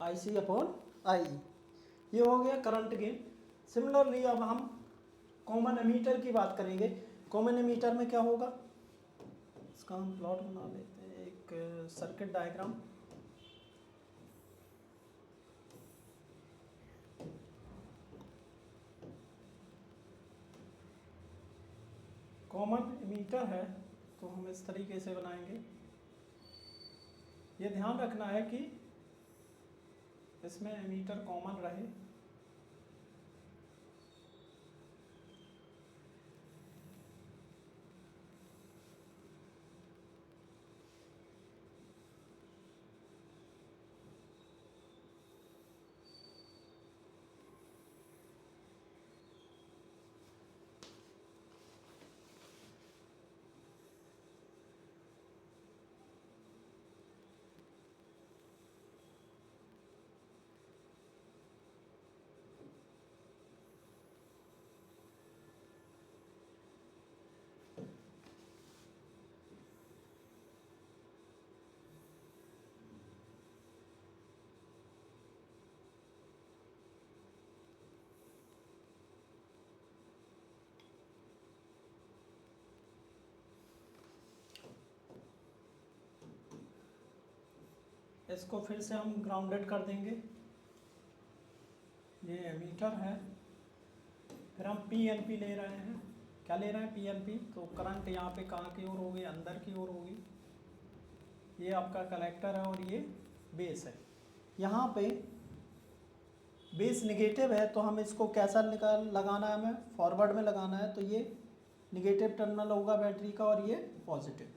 A: IC upon IE, ये हो गया करंट गेन। सिमिलरली अब हम कॉमन एमीटर की बात करेंगे। कॉमन एमीटर में क्या होगा, इसका हम प्लॉट बना लेते हैं, एक सर्किट डायग्राम। कॉमन एमीटर है तो हम इस तरीके से बनाएंगे। ये ध्यान रखना है कि इसमें एमीटर कॉमन रहे। इसको फिर से हम ग्राउंडेड कर देंगे, ये एमीटर है। फिर हम PNP ले रहे हैं, क्या ले रहे हैं, PNP। तो करंट यहाँ पे कहाँ की ओर होगी, अंदर की ओर होगी। ये आपका कलेक्टर है और ये बेस है। यहाँ पे बेस निगेटिव है तो हम इसको कैसा लगाना है, हमें फॉरवर्ड में लगाना है। तो ये निगेटिव टर्मिनल होगा बैटरी का और ये पॉजिटिव।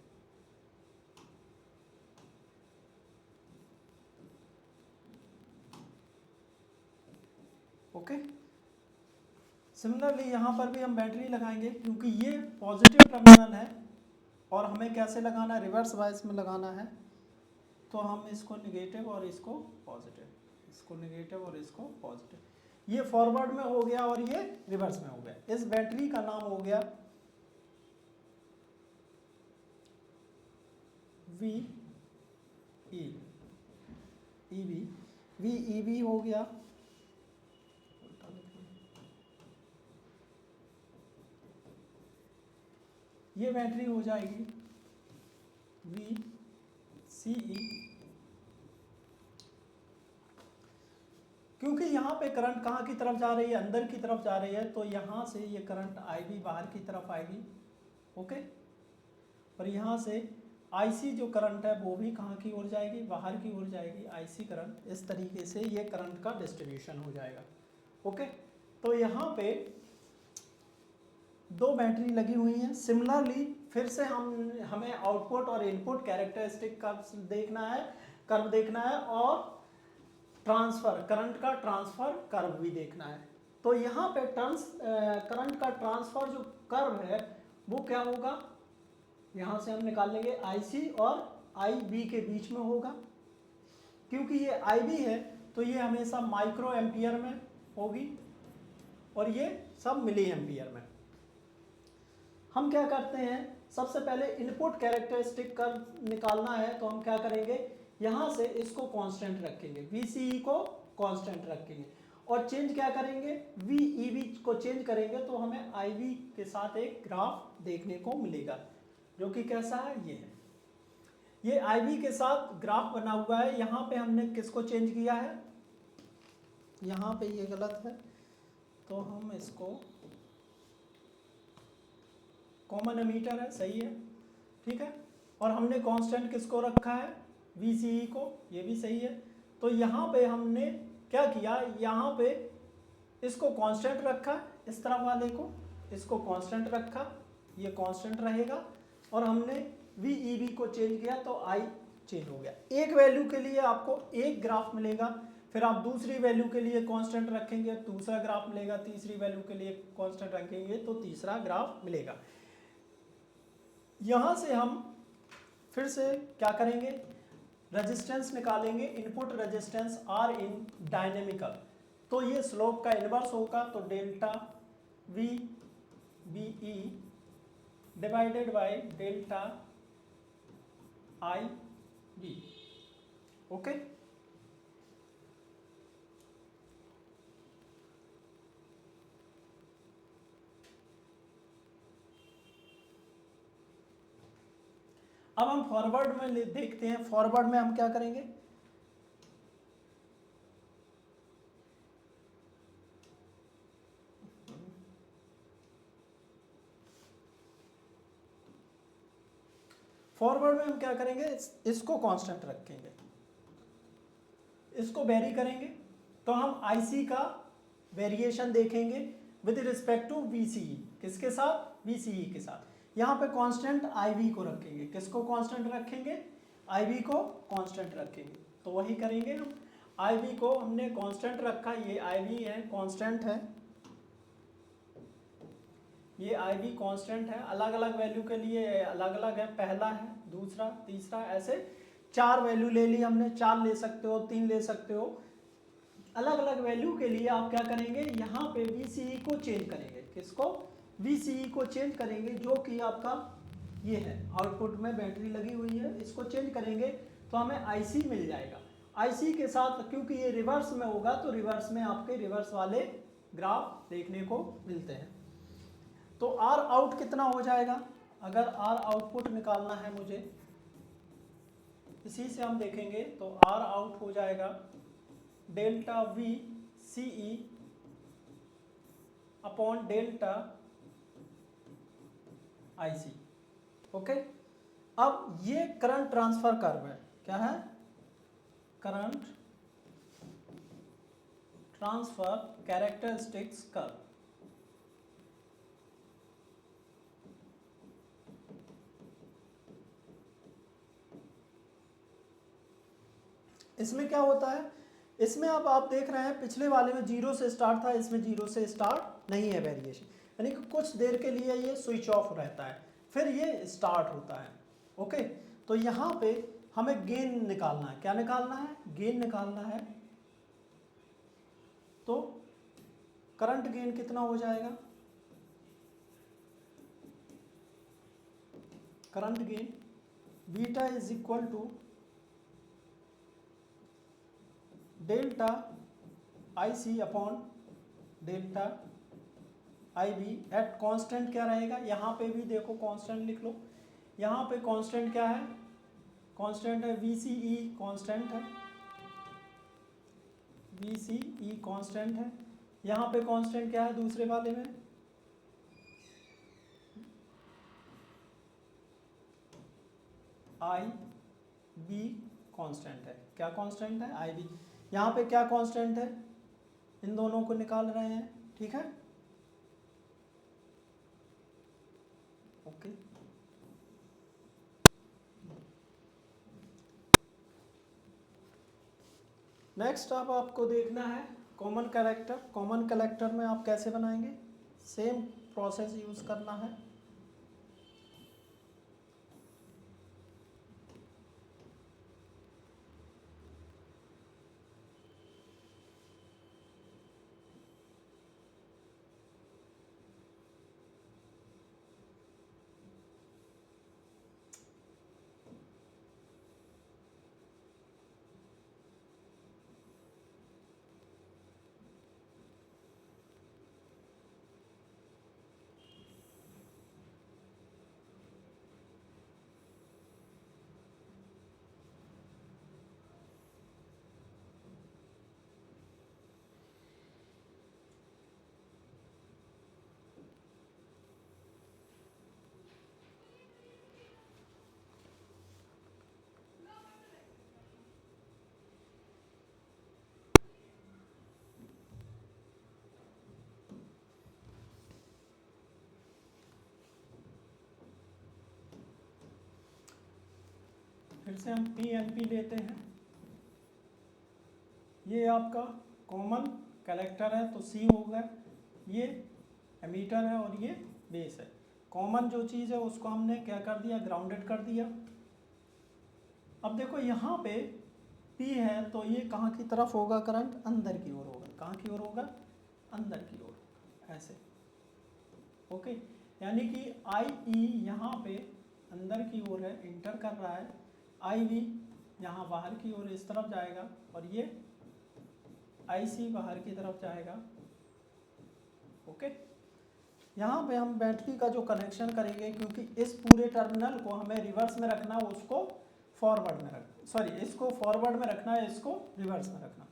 A: ओके, सिमिलरली यहाँ पर भी हम बैटरी लगाएंगे, क्योंकि ये पॉजिटिव टर्मिनल है और हमें कैसे लगाना है, रिवर्स बायस में लगाना है, तो हम इसको निगेटिव और इसको पॉजिटिव, इसको निगेटिव और इसको पॉजिटिव, ये फॉरवर्ड में हो गया और ये रिवर्स में हो गया। इस बैटरी का नाम हो गया V E EV, V EV हो गया, ये बैटरी हो जाएगी वी सी ई। क्योंकि यहाँ पे करंट कहाँ की तरफ जा रही है, अंदर की तरफ जा रही है, तो यहाँ से ये करंट आईवी बाहर की तरफ आएगी, ओके। और यहाँ से आईसी जो करंट है वो भी कहाँ की ओर जाएगी, बाहर की ओर जाएगी आईसी करंट। इस तरीके से ये करंट का डिस्ट्रीब्यूशन हो जाएगा, ओके। तो यहाँ पे दो बैटरी लगी हुई हैं। सिमिलरली फिर से हमें आउटपुट और इनपुट कैरेक्टरिस्टिक कर्व देखना है, कर्व देखना है, और ट्रांसफर करंट का ट्रांसफर कर्व भी देखना है। तो यहाँ पे करंट का ट्रांसफर जो कर्व है वो क्या होगा, यहाँ से हम निकाल लेंगे आईसी और आईबी के बीच में होगा। क्योंकि ये आईबी है तो ये हमेशा माइक्रो एम्पियर में होगी और ये सब मिली एम्पियर में। हम क्या करते हैं, सबसे पहले इनपुट कैरेक्टरिस्टिक कर्व निकालना है, तो हम क्या करेंगे, यहाँ से इसको कांस्टेंट रखेंगे, VCE को कांस्टेंट रखेंगे, और चेंज क्या करेंगे, VEB को चेंज करेंगे, तो हमें IV के साथ एक ग्राफ देखने को मिलेगा जो कि कैसा है, ये है, ये IV के साथ ग्राफ बना हुआ है। यहाँ पे हमने किसको चेंज किया है, यहाँ पे ये गलत है, तो हम इसको, कॉमन एमीटर है, सही है, ठीक है, और हमने कांस्टेंट किसको रखा है, VCE को, ये भी सही है। तो यहाँ पे हमने क्या किया, यहाँ पे इसको कांस्टेंट रखा, इस तरफ वाले को इसको कांस्टेंट रखा, ये कांस्टेंट रहेगा, और हमने VEB को चेंज किया तो I चेंज हो गया। एक वैल्यू के लिए आपको एक ग्राफ मिलेगा, फिर आप दूसरी वैल्यू के लिए कांस्टेंट रखेंगे दूसरा ग्राफ मिलेगा, तीसरी वैल्यू के लिए कांस्टेंट रखेंगे तो तीसरा ग्राफ मिलेगा। यहाँ से हम फिर से क्या करेंगे, रेजिस्टेंस निकालेंगे, इनपुट रेजिस्टेंस R इन डायनेमिकल, तो ये स्लोप का इनवर्स होगा, तो delta VBE divided by delta IB, okay. अब हम फॉरवर्ड में देखते हैं, फॉरवर्ड में हम क्या करेंगे, फॉरवर्ड में हम क्या करेंगे, इसको कांस्टेंट रखेंगे, इसको वेरी करेंगे, तो हम आईसी का वेरिएशन देखेंगे विद रिस्पेक्ट टू VCE, किसके साथ, VCE के साथ। यहाँ पे कांस्टेंट IV को रखेंगे, किसको कांस्टेंट रखेंगे, IV को कांस्टेंट रखेंगे, तो वही करेंगे हम। IV को हमने कांस्टेंट रखा, ये IV है, कांस्टेंट है, ये IV कांस्टेंट है, अलग अलग वैल्यू के लिए अलग अलग है, पहला है, दूसरा, तीसरा, ऐसे 4 वैल्यू ले ली हमने, 4 ले सकते हो, 3 ले सकते हो। अलग अलग वैल्यू के लिए आप क्या करेंगे, यहाँ पे VCE को चेंज करेंगे, किसको, VCE को चेंज करेंगे, जो कि आपका ये है, आउटपुट में बैटरी लगी हुई है, इसको चेंज करेंगे तो हमें IC मिल जाएगा। IC के साथ क्योंकि ये रिवर्स में होगा तो रिवर्स में आपके रिवर्स वाले ग्राफ देखने को मिलते हैं। तो R आउट कितना हो जाएगा, अगर R आउटपुट निकालना है मुझे, इसी से हम देखेंगे, तो R आउट हो जाएगा delta VCE upon delta IC, okay. अब ये करंट ट्रांसफर कर्व है, क्या है, करंट ट्रांसफर कैरेक्टरिस्टिक्स कर्व। इसमें क्या होता है, इसमें अब आप देख रहे हैं पिछले वाले में 0 से स्टार्ट था, इसमें 0 से स्टार्ट नहीं है वेरिएशन, यानी कि कुछ देर के लिए ये स्विच ऑफ रहता है, फिर ये स्टार्ट होता है। ओके, तो यहाँ पे हमें गेन निकालना है। क्या निकालना है? गेन निकालना है। तो करंट गेन कितना हो जाएगा? Current gain beta is equal to delta I C upon delta I B at constant. क्या रहेगा? यहाँ पे भी देखो कांस्टेंट लिख लो। यहाँ पे कांस्टेंट क्या है? कांस्टेंट है वी सी ई, कांस्टेंट है वी सी ई, कांस्टेंट है। यहाँ पे कांस्टेंट क्या है दूसरे वाले में? आई बी कांस्टेंट है। क्या कांस्टेंट है? I B. यहाँ पे क्या कांस्टेंट है? इन दोनों को निकाल रहे हैं, ठीक है। ओके, नेक्स्ट अब आपको देखना है कॉमन कैरेक्टर। कॉमन कैरेक्टर में आप कैसे बनाएंगे? सेम प्रोसेस यूज करना है। फिर से हम पी एन पी लेते हैं। ये आपका कॉमन कलेक्टर है, तो सी होगा। ये एमीटर है और ये बेस है। कॉमन जो चीज़ है उसको हमने क्या कर दिया? ग्राउंडेड कर दिया। अब देखो यहाँ पे P है, तो ये कहाँ की तरफ होगा? करंट अंदर की ओर होगा। कहाँ की ओर होगा? अंदर की ओर, ऐसे। ओके, यानी कि आई ई यहाँ पे अंदर की ओर है, इंटर कर रहा है। आई वी यहाँ बाहर की ओर इस तरफ जाएगा, और ये आई सी बाहर की तरफ जाएगा। ओके, यहाँ पे हम बैटरी का जो कनेक्शन करेंगे, क्योंकि इस पूरे टर्मिनल को हमें रिवर्स में रखना है, उसको फॉरवर्ड में रखना, सॉरी इसको फॉरवर्ड में रखना है, इसको रिवर्स में रखना।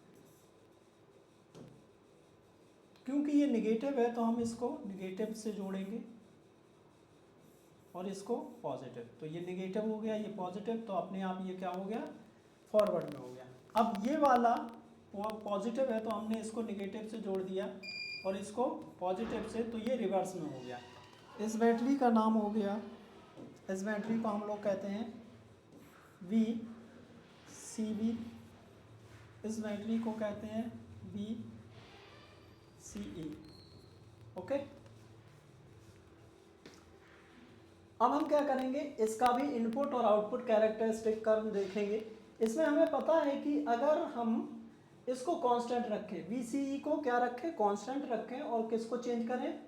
A: क्योंकि ये निगेटिव है तो हम इसको निगेटिव से जोड़ेंगे और इसको पॉजिटिव। तो ये निगेटिव हो गया, ये पॉजिटिव, तो अपने आप ये क्या हो गया? फॉरवर्ड में हो गया। अब ये वाला पॉजिटिव है तो हमने इसको निगेटिव से जोड़ दिया और इसको पॉजिटिव से, तो ये रिवर्स में हो गया। इस बैटरी का नाम हो गया, इस बैटरी को हम लोग कहते हैं वी सी बी। इस बैटरी को कहते हैं वी सी ई। ओके, अब हम क्या करेंगे? इसका भी इनपुट और आउटपुट कैरेक्टरिस्टिक कर्व देखेंगे। इसमें हमें पता है कि अगर हम इसको कांस्टेंट रखें, VCE को क्या रखें? कांस्टेंट रखें, और किसको चेंज करें?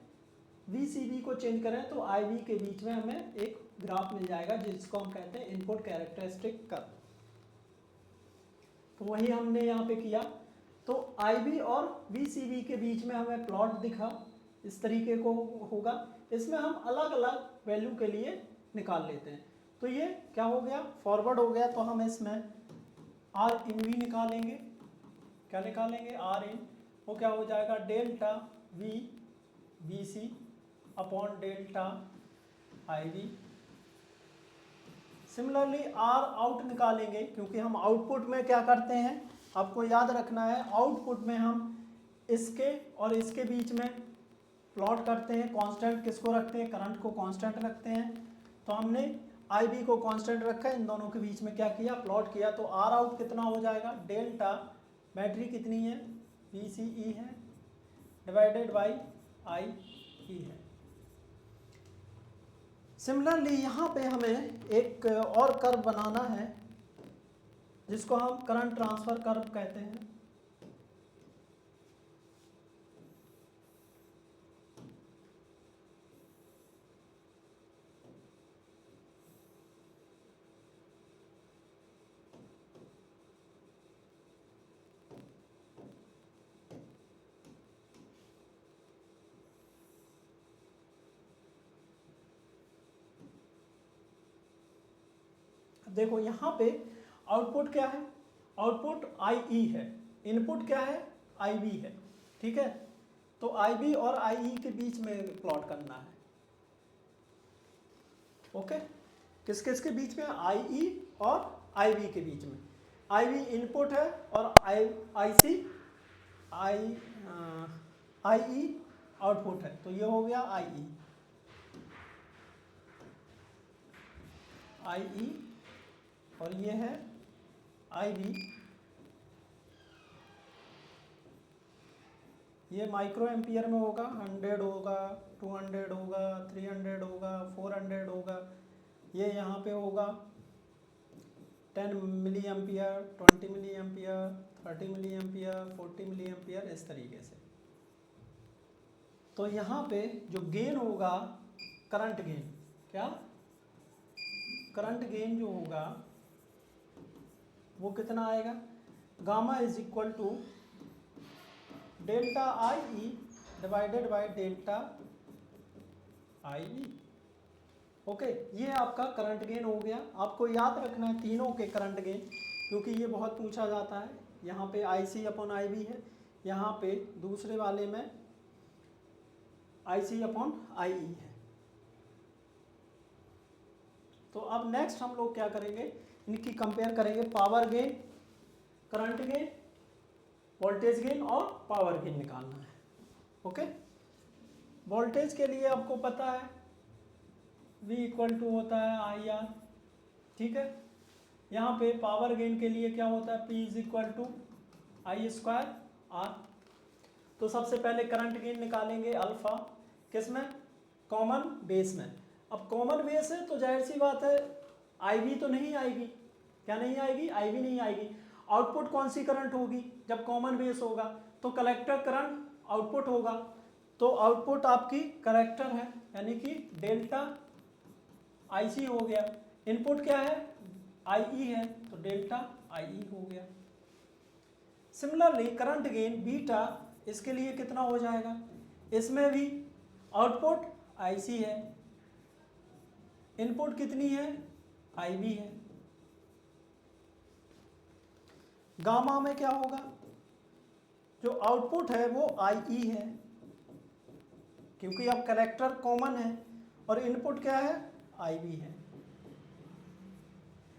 A: VCB को चेंज करें, तो IB के बीच में हमें एक ग्राफ मिल जाएगा जिसको हम कहते हैं इनपुट कैरेक्टरिस्टिक कर्व। तो वही हमने यहाँ पे किया। तो IB और VCB के बीच में हमें प्लॉट दिखा, इस तरीके को होगा। इसमें हम अलग अलग वैल्यू के लिए निकाल लेते हैं। तो ये क्या हो गया? फॉरवर्ड हो गया। तो हम इसमें R इन V निकालेंगे। क्या निकालेंगे? R इन, वो क्या हो जाएगा? Delta V BC upon delta IB। Similarly R out निकालेंगे, क्योंकि हम आउटपुट में क्या करते हैं, आपको याद रखना है, आउटपुट में हम इसके और इसके बीच में प्लॉट करते हैं। कांस्टेंट किसको रखते हैं? करंट को कांस्टेंट रखते हैं। तो हमने IB को कांस्टेंट रखा है, इन दोनों के बीच में क्या किया? प्लॉट किया। तो R आउट कितना हो जाएगा? डेल्टा बैटरी कितनी है? VCE है, डिवाइडेड बाई IE है। सिमिलरली यहाँ पे हमें एक और कर्व बनाना है जिसको हम करंट ट्रांसफर कर्व कहते हैं। देखो यहाँ पे आउटपुट क्या है, आउटपुट आई है, इनपुट क्या है, आई बी है, ठीक है। तो आई बी और आई के बीच में प्लॉट करना है, ओके। किस किस के बीच में, आई और आई बी के बीच में। आई बी इनपुट है और आई सी आई आउटपुट है, तो ये हो गया आई और ये है आई बी। ये माइक्रो एम्पियर में होगा, 100 होगा, 200 होगा, 300 होगा, 400 होगा। ये यहाँ पे होगा 10 milliampere, 20 milliampere, 30 milliampere, 40 milliampere, इस तरीके से। तो यहाँ पे जो गेन होगा, करंट गेन, क्या करंट गेन जो होगा वो कितना आएगा, gamma is equal to delta I E divided by delta I E, okay. ये आपका करंट गेन हो गया। आपको याद रखना है तीनों के करंट गेन, क्योंकि ये बहुत पूछा जाता है। यहाँ पे आई सी अपॉन आई बी है, यहाँ पे दूसरे वाले में आई सी अपॉन आई ई है। तो अब नेक्स्ट हम लोग क्या करेंगे, इनकी कंपेयर करेंगे, power gain, current gain, voltage gain और पावर गेन निकालना है, ओके। वोल्टेज के लिए आपको पता है V इक्वल टू होता है आई आर, ठीक है। यहाँ पे पावर गेन के लिए क्या होता है, P is equal to I square R. तो सबसे पहले करंट गेन निकालेंगे अल्फा, किसमें, कॉमन बेस में। अब कॉमन बेस है तो जाहिर सी बात है आई वी तो नहीं आएगी, क्या नहीं आएगी, आई वी नहीं आएगी। आउटपुट कौन सी करंट होगी, जब कॉमन बेस होगा तो कलेक्टर करंट आउटपुट होगा, तो आउटपुट आपकी कलेक्टर है, यानी कि डेल्टा आई सी हो गया। इनपुट क्या है, आई ई है, तो डेल्टा आई ई हो गया। सिमिलरली करंट गेन बीटा, इसके लिए कितना हो जाएगा, इसमें भी आउटपुट आई सी है, इनपुट कितनी है, आई बी है। गामा में क्या होगा, जो आउटपुट है वो आई ई है, क्योंकि अब कलेक्टर कॉमन है, और इनपुट क्या है, आई बी है।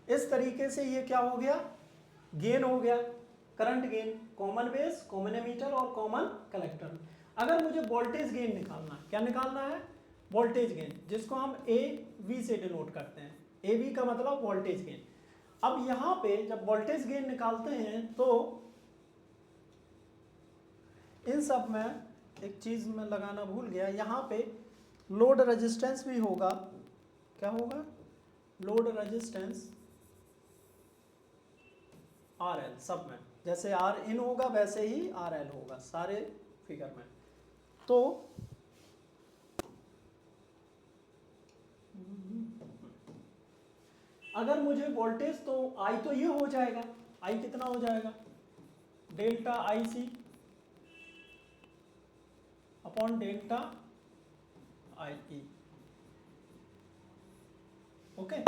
A: इस तरीके से ये क्या हो गया, गेन हो गया, current gain, common base, common ammeter और कॉमन कलेक्टर। अगर मुझे वोल्टेज गेन निकालना है, क्या निकालना है, वोल्टेज गेन, जिसको हम ए वी से डिनोट करते हैं। ए वी का मतलब वोल्टेज गेन। अब यहाँ पे जब वोल्टेज गेन निकालते हैं तो इन सब में एक चीज़ मैं लगाना भूल गया, यहाँ पे लोड रेजिस्टेंस भी होगा, क्या होगा, लोड रेजिस्टेंस आर एल, सब में जैसे आर इन होगा वैसे ही आर एल होगा सारे फिगर में। तो अगर मुझे वोल्टेज, तो आई तो ये हो जाएगा, आई कितना हो जाएगा, delta I C upon delta I E, okay.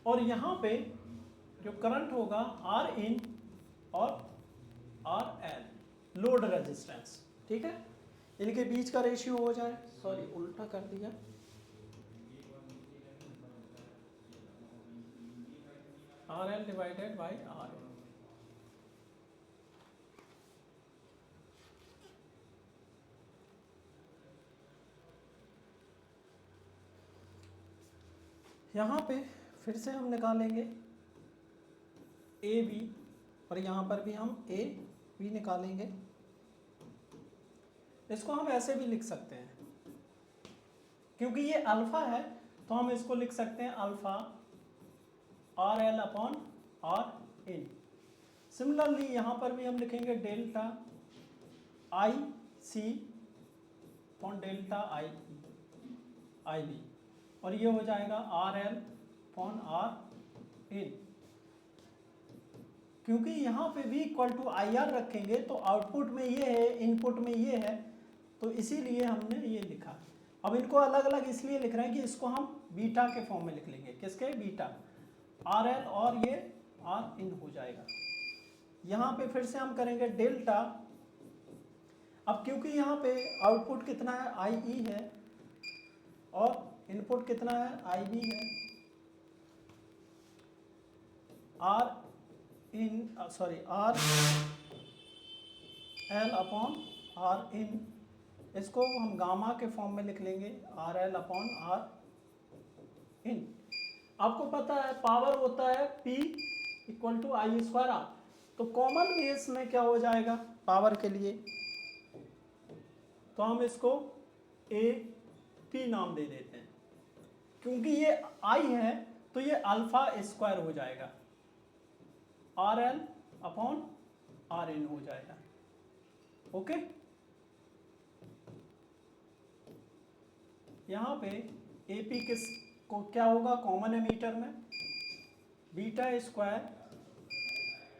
A: और यहाँ पे जो करंट होगा आर इन और आर एल, लोड रेजिस्टेंस, ठीक है। इनके बीच का रेशियो हो जाए, सॉरी उल्टा कर दिया, R L divided by R L. यहाँ पे फिर से हम निकालेंगे ए बी, और यहाँ पर भी हम ए बी निकालेंगे। इसको हम ऐसे भी लिख सकते हैं, क्योंकि ये अल्फा है तो हम इसको लिख सकते हैं alpha R L upon R in. Similarly यहाँ पर भी हम लिखेंगे delta I C upon delta I B, और ये हो जाएगा R L upon R in. क्योंकि यहाँ पे v equal to I R रखेंगे तो आउटपुट में ये है, इनपुट में ये है, तो इसीलिए हमने ये लिखा। अब इनको अलग अलग इसलिए लिख रहे हैं कि इसको हम बीटा के फॉर्म में लिख लेंगे। किसके? बीटा आर एल, और ये आर इन हो जाएगा। यहाँ पे फिर से हम करेंगे डेल्टा। अब क्योंकि यहाँ पे आउटपुट कितना है? आई ई है, और इनपुट कितना है? आई बी है। R L upon R in, इसको हम गामा के फॉर्म में लिख लेंगे R L upon R in. आपको पता है पावर होता है P equal to I square R, तो कॉमन बेस में क्या हो जाएगा पावर के लिए? तो हम इसको ए पी नाम दे देते हैं, क्योंकि ये आई है तो ये अल्फा स्क्वायर हो जाएगा, R L upon R in हो जाएगा। ओके, यहाँ पे ए पी किस को क्या होगा कॉमन एमीटर में? Beta square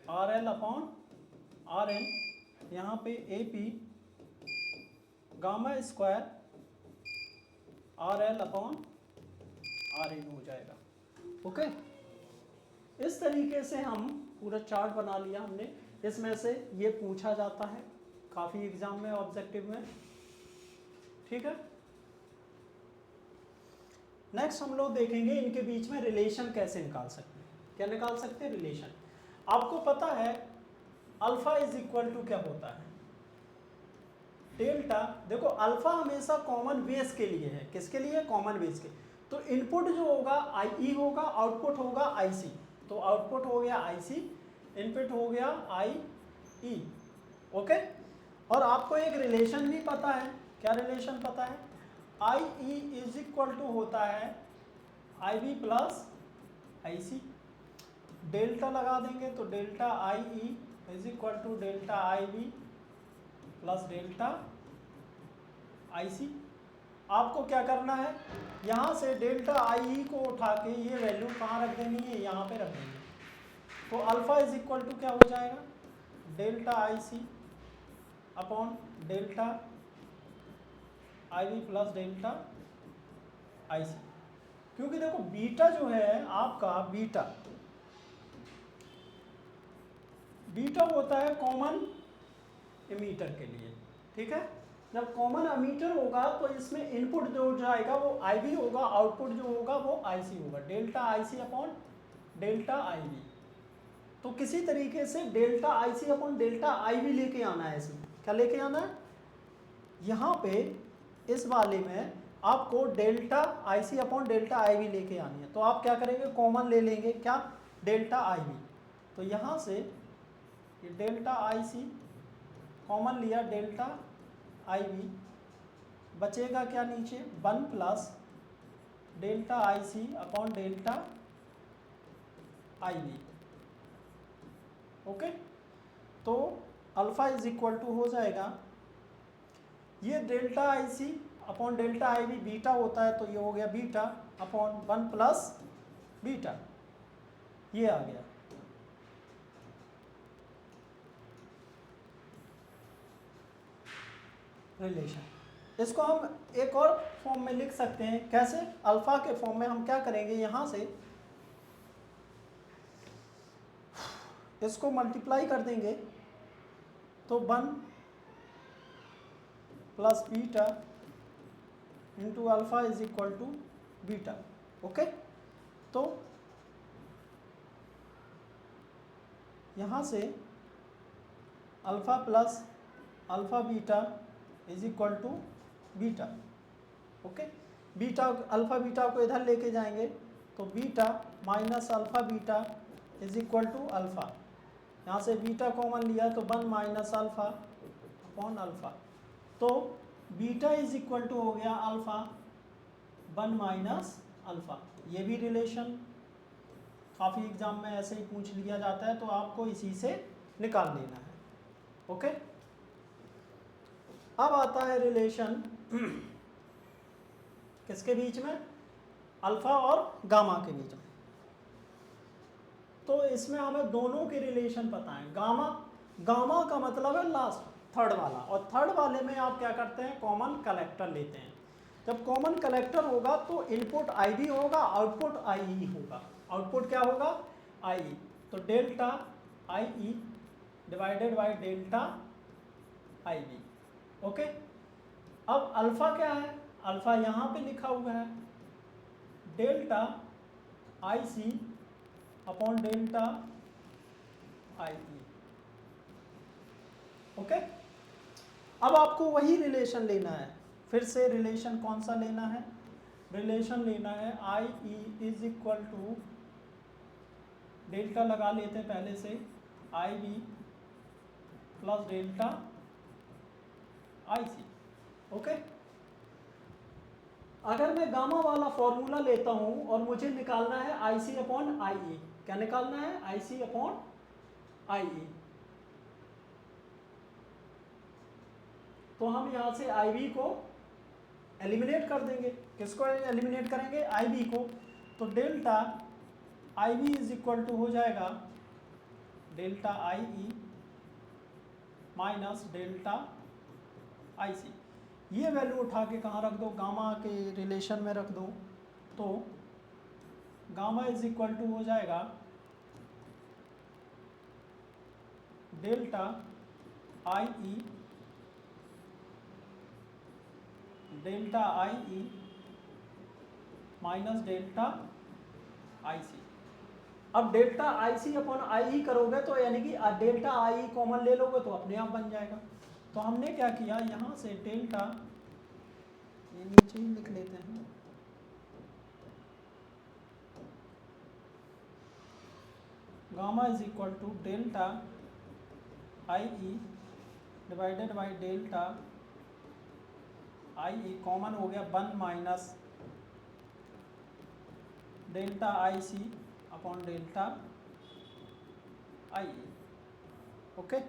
A: R L upon R N, यहाँ पे A P gamma square R L upon R in हो जाएगा। ओके, इस तरीके से हम पूरा चार्ट बना लिया हमने। इसमें से ये पूछा जाता है काफ़ी एग्जाम में, ऑब्जेक्टिव में। ठीक है, नेक्स्ट हम लोग देखेंगे इनके बीच में रिलेशन कैसे निकाल सकते हैं। क्या निकाल सकते हैं? रिलेशन। आपको पता है अल्फा इज इक्वल टू क्या होता है? डेल्टा। देखो अल्फा हमेशा कॉमन बेस के लिए है। किसके लिए? कॉमन बेस के। तो इनपुट जो होगा आई ई होगा, आउटपुट होगा आई सी। तो आउटपुट हो गया आई सी, इनपुट हो गया आई ई। ओके, और आपको एक रिलेशन भी पता है। क्या रिलेशन पता है? I E is equal to होता है I B plus I C. Delta लगा देंगे तो delta I E is equal to delta I B plus delta I C. आपको क्या करना है? यहाँ से डेल्टा आई ई को उठा के ये वैल्यू कहाँ रख देनी है? यहाँ पे रख देंगे। तो अल्फा इज इक्वल टू क्या हो जाएगा? Delta I C upon delta I B plus delta I C. क्योंकि देखो बीटा जो है आपका, बीटा होता है कॉमन एमीटर के लिए। ठीक है, जब कॉमन एमीटर होगा तो इसमें इनपुट जो जाएगा वो आई बी होगा, आउटपुट जो होगा वो आई सी होगा। Delta I C upon delta I B. तो किसी तरीके से delta I C upon delta I B लेके आना है। इसमें क्या लेके आना है? यहाँ पे इस वाले में आपको delta I C upon delta I B लेके आनी है। तो आप क्या करेंगे? कॉमन ले लेंगे। क्या? Delta I B. तो यहाँ से ये डेल्टा आई सी कॉमन लिया, डेल्टा आई बी बचेगा क्या नीचे? 1 plus delta I C upon delta I B. Okay, तो अल्फा इज इक्वल टू हो जाएगा, ये delta I C upon delta I B beta होता है, तो ये हो गया बीटा अपॉन 1 प्लस बीटा, ये आ गया। रिलेशन। इसको हम एक और फॉर्म में लिख सकते हैं। कैसे? अल्फा के फॉर्म में हम क्या करेंगे? यहाँ से इसको मल्टीप्लाई कर देंगे तो 1 plus beta into alpha is equal to beta. Okay, तो यहाँ से alpha plus alpha beta is equal to beta. Okay, beta alpha beta को इधर लेके जाएंगे तो beta minus alpha beta is equal to alpha, यहाँ से बीटा कॉमन लिया तो 1 माइनस अल्फ़ा अपॉन अल्फ़ा, तो बीटा इज इक्वल टू हो गया अल्फ़ा 1 माइनस अल्फ़ा। ये भी रिलेशन काफ़ी एग्जाम में ऐसे ही पूछ लिया जाता है, तो आपको इसी से निकाल लेना है। ओके, अब आता है रिलेशन किसके बीच में, अल्फ़ा और गामा के बीच में। तो इसमें हमें दोनों के रिलेशन पता है। गामा, गामा का मतलब है लास्ट थर्ड वाला, और थर्ड वाले में आप क्या करते हैं, कॉमन कलेक्टर लेते हैं। जब कॉमन कलेक्टर होगा तो इनपुट आई बी होगा, आउटपुट आई ई होगा। आउटपुट क्या होगा, आई ई, तो delta I E divided by delta I B. Okay, अब अल्फ़ा क्या है, अल्फ़ा यहाँ पे लिखा हुआ है delta I C upon delta I E. Okay, अब आपको वही रिलेशन लेना है, फिर से रिलेशन कौन सा लेना है, रिलेशन लेना है I E is equal to delta लगा लेते हैं पहले से, I B plus delta I C. Okay, अगर मैं गामा वाला फॉर्मूला लेता हूं और मुझे निकालना है आई सी अपॉन आई ई, क्या निकालना है, आई सी अपॉन आई ई, तो हम यहां से आई बी को एलिमिनेट कर देंगे। किसको एलिमिनेट करेंगे, आई बी को, तो delta I B is equal to हो जाएगा delta I E minus delta I C. ये वैल्यू उठा के कहाँ रख दो, गामा के रिलेशन में रख दो, तो गामा इज इक्वल टू हो जाएगा delta I E delta I E minus delta I C. अब delta I C upon I ई करोगे तो यानी कि डेल्टा आई ई कॉमन ले लोगे तो अपने आप बन जाएगा। तो हमने क्या किया, यहाँ से डेल्टा, ये नीचे ही लिख लेते हैं, gamma is equal to delta I E divided by delta I E, common हो गया 1 minus delta I C upon delta I E. Okay,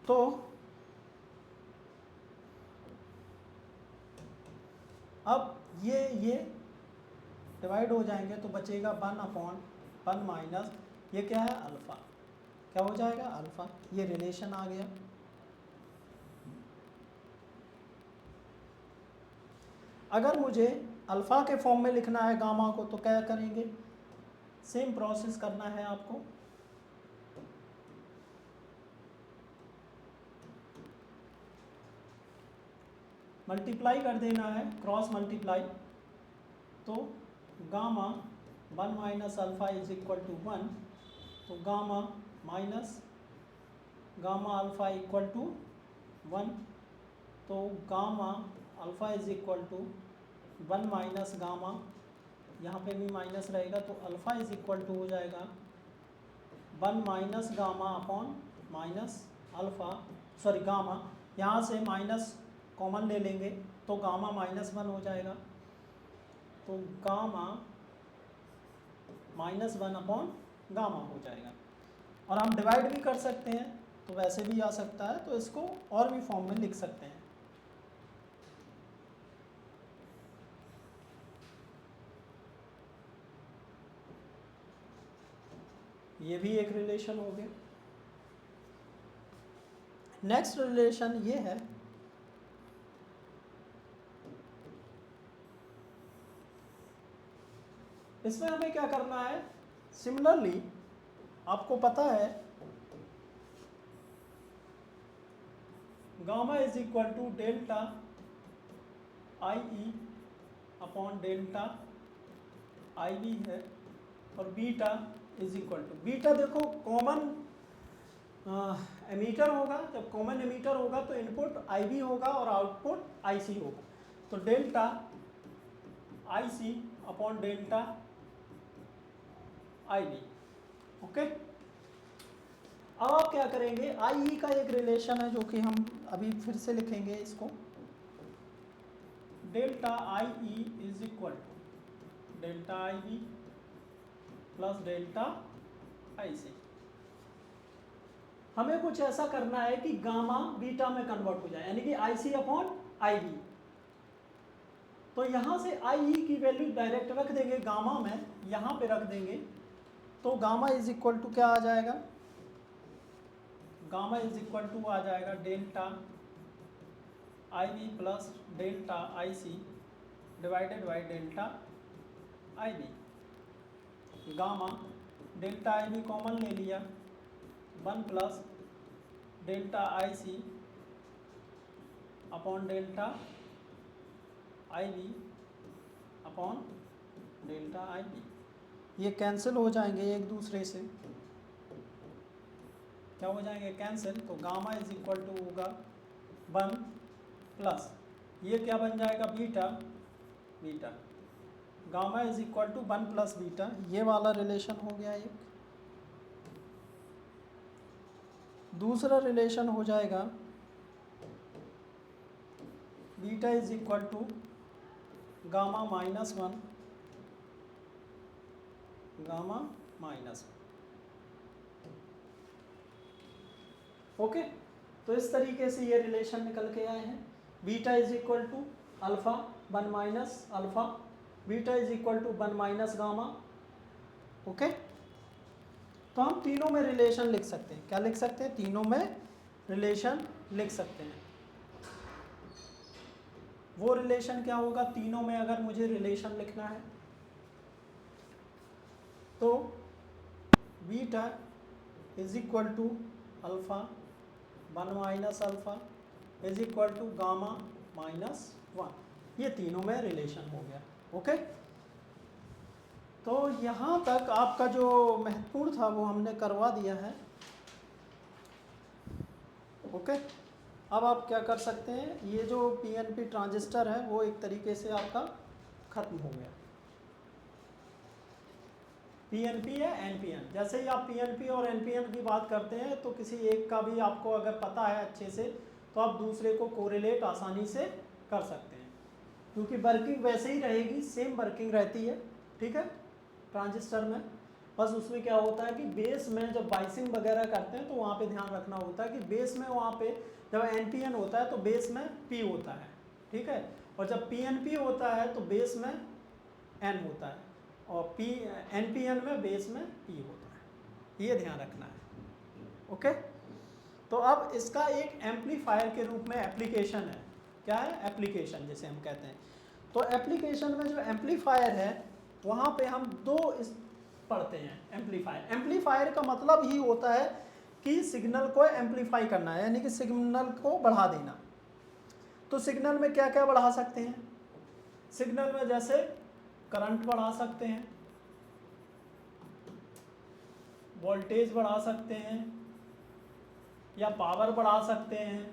A: तो अब ये डिवाइड हो जाएंगे तो बचेगा 1 अपॉन 1 माइनस, ये क्या है अल्फ़ा, क्या हो जाएगा अल्फ़ा, ये रिलेशन आ गया। अगर मुझे अल्फ़ा के फॉर्म में लिखना है गामा को तो क्या करेंगे, सेम प्रोसेस करना है आपको। मल्टीप्लाई कर देना है, क्रॉस मल्टीप्लाई, तो gamma 1 minus alpha is equal to 1, तो gamma minus gamma alpha equal to 1, तो gamma alpha is equal to 1 minus gamma, यहाँ पे भी माइनस रहेगा तो अल्फ़ा इज इक्वल टू हो जाएगा 1 minus gamma upon minus alpha, sorry gamma, यहाँ से माइनस कॉमन ले लेंगे तो गामा -1 हो जाएगा, तो गामा -1 अपॉन गामा हो जाएगा। और हम डिवाइड भी कर सकते हैं तो वैसे भी आ सकता है, तो इसको और भी फॉर्म में लिख सकते हैं। ये भी एक रिलेशन हो गया। नेक्स्ट रिलेशन ये है, इसमें हमें क्या करना है, सिमिलरली आपको पता है gamma is equal to delta I E upon delta I B है, और beta is equal to, beta देखो कॉमन एमीटर होगा, जब कॉमन एमीटर होगा तो इनपुट आई बी होगा और आउटपुट आई सी होगा, तो delta I C upon delta I B. Okay, अब आप क्या करेंगे, आई ई का एक रिलेशन है जो कि हम अभी फिर से लिखेंगे इसको, delta I E is equal to delta I B plus delta I C. हमें कुछ ऐसा करना है कि गामा बीटा में कन्वर्ट हो जाए, यानी कि आई सी अपॉन आई बी। तो यहां से आई ई की वैल्यू डायरेक्ट रख देंगे गामा में, यहां पे रख देंगे, तो गामा इज इक्वल टू क्या आ जाएगा, गामा इज इक्वल टू आ जाएगा delta I B plus delta I C divided by delta I B. Gamma delta I B common ले लिया, 1 plus delta I C upon delta I B upon delta I B. ये cancel हो जाएंगे एक दूसरे से, क्या हो जाएंगे, कैंसिल। तो गामा इज इक्वल टू होगा 1 प्लस ये क्या बन जाएगा, beta, beta gamma is equal to 1 plus beta, ये वाला रिलेशन हो गया एक। दूसरा रिलेशन हो जाएगा beta is equal to gamma minus 1, गामा माइनस 1। ओके, तो इस तरीके से ये रिलेशन निकल के आए हैं। Beta is equal to alpha 1 minus alpha, beta is equal to 1 minus gamma. Okay, तो हम तीनों में रिलेशन लिख सकते हैं, क्या लिख सकते हैं, तीनों में रिलेशन लिख सकते हैं। वो रिलेशन क्या होगा, तीनों में अगर मुझे रिलेशन लिखना है तो beta is equal to alpha 1 minus alpha is equal to gamma minus 1, ये तीनों में रिलेशन हो गया। ओके, तो यहाँ तक आपका जो महत्वपूर्ण था वो हमने करवा दिया है। ओके, अब आप क्या कर सकते हैं, ये जो पीएनपी ट्रांजिस्टर है वो एक तरीके से आपका खत्म हो गया। पीएनपी या एनपीएन, जैसे ही आप पीएनपी और एनपीएन की बात करते हैं तो किसी एक का भी आपको अगर पता है अच्छे से तो आप दूसरे को कोरिलेट आसानी से कर सकते हैं, क्योंकि वर्किंग वैसे ही रहेगी, सेम वर्किंग रहती है। ठीक है, ट्रांजिस्टर में बस उसमें क्या होता है कि बेस में जब बाइसिंग वगैरह करते हैं तो वहाँ पे ध्यान रखना होता है कि बेस में वहाँ पे जब एनपीएन होता है तो बेस में पी होता है, ठीक है, और जब पीएनपी होता है तो बेस में एन होता है, और पी एनपीएन में बेस में पी होता है, ये ध्यान रखना है। ओके, तो अब इसका एक एम्पलीफायर के रूप में एप्लीकेशन है, क्या है, एप्लीकेशन जिसे हम कहते हैं। तो एप्लीकेशन में जो एम्पलीफायर है वहाँ पे हम दो पढ़ते हैं, एम्पलीफायर। एम्पलीफायर का मतलब ही होता है कि सिग्नल को एम्पलीफाई करना है, यानी कि सिग्नल को बढ़ा देना। तो सिग्नल में क्या क्या बढ़ा सकते हैं, सिग्नल में जैसे करंट बढ़ा सकते हैं, वोल्टेज बढ़ा सकते हैं, या पावर बढ़ा सकते हैं,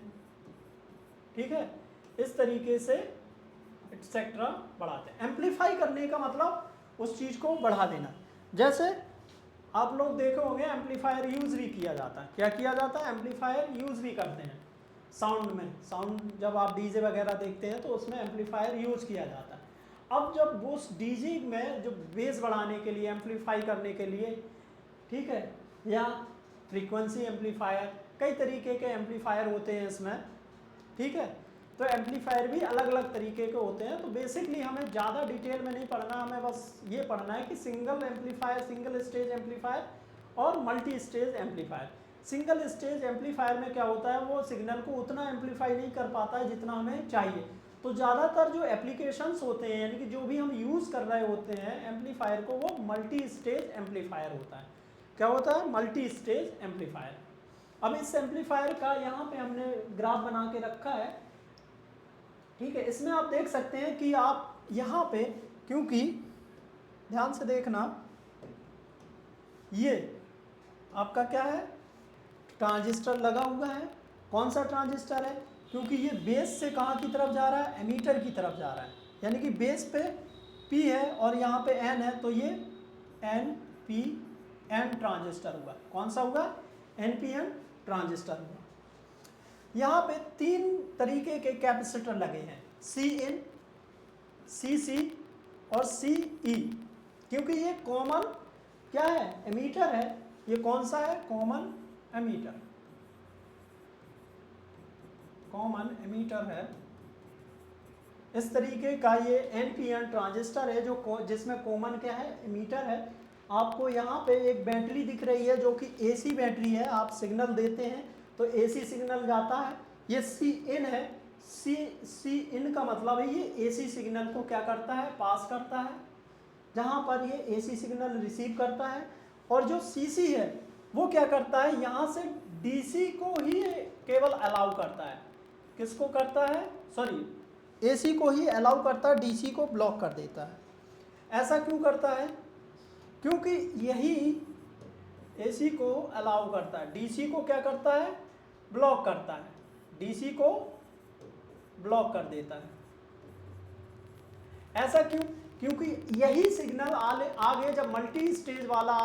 A: ठीक है, इस तरीके से एक्सेट्रा बढ़ाते हैं। एम्पलीफाई करने का मतलब उस चीज़ को बढ़ा देना। जैसे आप लोग देखे होंगे एम्पलीफायर यूज़ भी किया जाता है, क्या किया जाता है, एम्पलीफायर यूज़ भी करते हैं साउंड में। साउंड जब आप डीजे वगैरह देखते हैं तो उसमें एम्पलीफायर यूज़ किया जाता है। अब जब वो डीजे में जो बेस बढ़ाने के लिए, एम्पलीफाई करने के लिए, ठीक है, या फ्रीक्वेंसी एम्पलीफायर, कई तरीके के एम्पलीफायर होते हैं इसमें, ठीक है, तो एम्पलीफायर भी अलग अलग तरीके के होते हैं। तो बेसिकली हमें ज़्यादा डिटेल में नहीं पढ़ना, हमें बस ये पढ़ना है कि single amplifier, single stage amplifier और multi stage amplifier. Single stage amplifier में क्या होता है, वो सिग्नल को उतना एम्पलीफाई नहीं कर पाता है जितना हमें चाहिए। तो ज़्यादातर जो एप्लीकेशंस होते हैं, यानी कि जो भी हम यूज़ कर रहे होते हैं एम्पलीफायर को, वो मल्टी स्टेज एम्पलीफायर होता है। क्या होता है, मल्टी स्टेज एम्पलीफायर। अब इस एम्पलीफायर का यहाँ पे हमने ग्राफ बना के रखा है, ठीक है। इसमें आप देख सकते हैं कि आप यहाँ पे, क्योंकि ध्यान से देखना, ये आपका क्या है, ट्रांजिस्टर लगा हुआ है। कौन सा ट्रांजिस्टर है, क्योंकि ये बेस से कहाँ की तरफ जा रहा है, एमीटर की तरफ जा रहा है, यानी कि बेस पे P है और यहाँ पे N है, तो ये NPN ट्रांजिस्टर हुआ। कौन सा हुआ? NPN ट्रांजिस्टर हुआ। यहाँ पे 3 तरीके के कैपेसिटर लगे हैं, Cin, Cc और Ce, क्योंकि ये कॉमन क्या है? एमीटर है। ये कौन सा है? कॉमन एमीटर, कॉमन एमीटर है। इस तरीके का ये NPN ट्रांजिस्टर है जो जिसमें कॉमन क्या है? एमीटर है। आपको यहाँ पे एक बैटरी दिख रही है जो कि AC बैटरी है। आप सिग्नल देते हैं तो AC सिग्नल जाता है। ये Cin है। Cin का मतलब है ये AC सिग्नल को क्या करता है? पास करता है, जहाँ पर ये AC सिग्नल रिसीव करता है। और जो Cc है वो क्या करता है? यहाँ से DC को ही केवल अलाउ करता है। किसको करता है? सॉरी, AC को ही अलाउ करता है, DC को ब्लॉक कर देता है। ऐसा क्यों करता है? क्योंकि यही AC को अलाउ करता है, DC को क्या करता है? ब्लॉक करता है, DC को ब्लॉक कर देता है। ऐसा क्यों? क्योंकि यही सिग्नल आगे जब मल्टी स्टेज वाला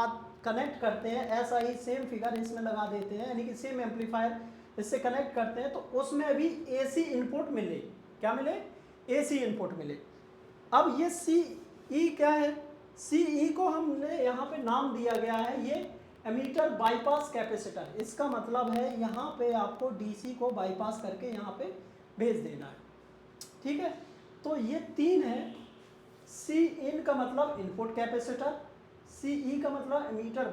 A: कनेक्ट करते हैं, ऐसा ही सेम फिगर इसमें लगा देते हैं, यानी कि सेम एम्पलीफायर इससे कनेक्ट करते हैं, तो उसमें भी AC इनपुट मिले। क्या मिले? AC इनपुट मिले। अब ये CE क्या है? CE को हमने यहाँ पे नाम दिया गया है, ये एमीटर बाईपास कैपेसिटर। इसका मतलब है यहाँ पे आपको DC को बाईपास करके यहाँ पे भेज देना है। ठीक है, तो ये 3 है। Cin का मतलब इनपुट कैपेसिटर, Ce का मतलब एमीटर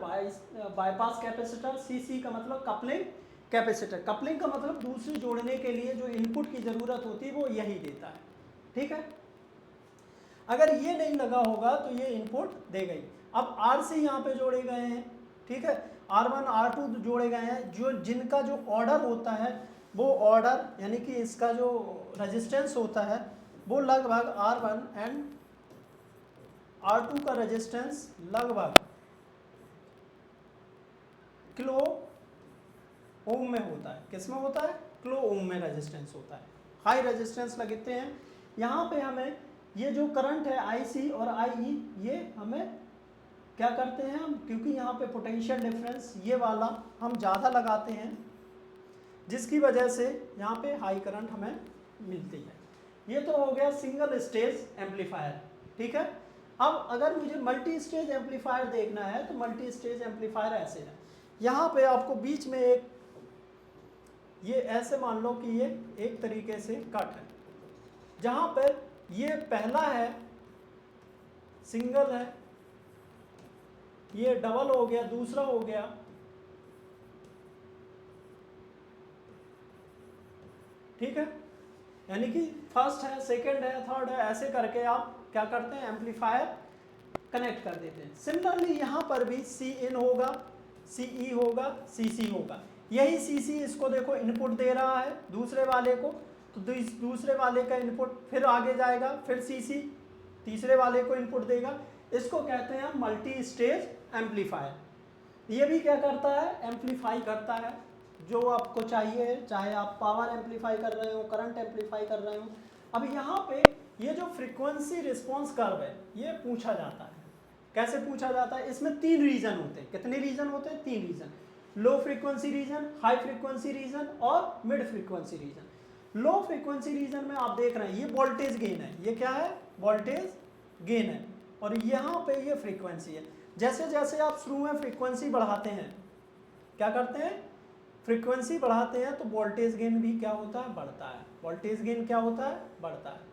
A: बाईपास कैपेसिटर, Cc का मतलब कपलिंग कैपेसिटर। कपलिंग का मतलब दूसरे जोड़ने के लिए जो इनपुट की ज़रूरत होती है वो यही देता है। ठीक है, अगर ये नहीं लगा होगा तो ये इनपुट देगा ही। अब RC यहाँ पे जोड़े गए हैं। ठीक है, R1 R2 जोड़े गए हैं। जो जिनका जो ऑर्डर होता है वो ऑर्डर, यानी कि इसका जो रेजिस्टेंस होता है वो लगभग R1 एंड R2 का रेजिस्टेंस लगभग किलो ओम में होता है। किस में होता है? किलो ओम में रेजिस्टेंस होता है। हाई रेजिस्टेंस लगते हैं। यहाँ पे हमें ये जो करंट है IC और IE, ये हमें क्या करते हैं हम, क्योंकि यहाँ पे पोटेंशियल डिफरेंस ये वाला हम ज़्यादा लगाते हैं, जिसकी वजह से यहाँ पे हाई करंट हमें मिलती है। ये तो हो गया सिंगल स्टेज एम्पलीफायर। ठीक है, अब अगर मुझे मल्टी स्टेज एम्पलीफायर देखना है तो मल्टी स्टेज एम्पलीफायर ऐसे है। यहाँ पे आपको बीच में एक, ये ऐसे मान लो कि ये एक तरीके से कट है, जहाँ पर ये पहला है सिंगल है, ये डबल हो गया, दूसरा हो गया। ठीक है, यानी कि फर्स्ट है, सेकंड है, थर्ड है, ऐसे करके आप क्या करते हैं? एम्पलीफायर कनेक्ट कर देते हैं। सिमिलरली यहाँ पर भी Cin होगा, Ce होगा, Cc होगा। यही Cc इसको देखो इनपुट दे रहा है दूसरे वाले को, तो दूसरे वाले का इनपुट फिर आगे जाएगा, फिर Cc तीसरे वाले को इनपुट देगा। इसको कहते हैं मल्टी स्टेज एम्पलीफायर। ये भी क्या करता है? एम्पलीफाई करता है जो आपको चाहिए, चाहे आप पावर एम्पलीफाई कर रहे हो, करंट एम्पलीफाई कर रहे हो। अब यहाँ पे ये जो फ्रीक्वेंसी रिस्पॉन्स कर्व है ये पूछा जाता है। कैसे पूछा जाता है? इसमें 3 रीजन होते हैं। कितने रीजन होते हैं? 3 region. Low frequency region, high frequency region और mid frequency region. Low frequency region में आप देख रहे हैं ये वोल्टेज गेन है। ये क्या है? वोल्टेज गेन है। और यहाँ पे ये फ्रीक्वेंसी है। जैसे जैसे आप शुरू में फ्रीक्वेंसी बढ़ाते हैं, क्या करते हैं? फ्रीक्वेंसी बढ़ाते हैं तो वोल्टेज गेन भी क्या होता है? बढ़ता है। वोल्टेज गेन क्या होता है? बढ़ता है।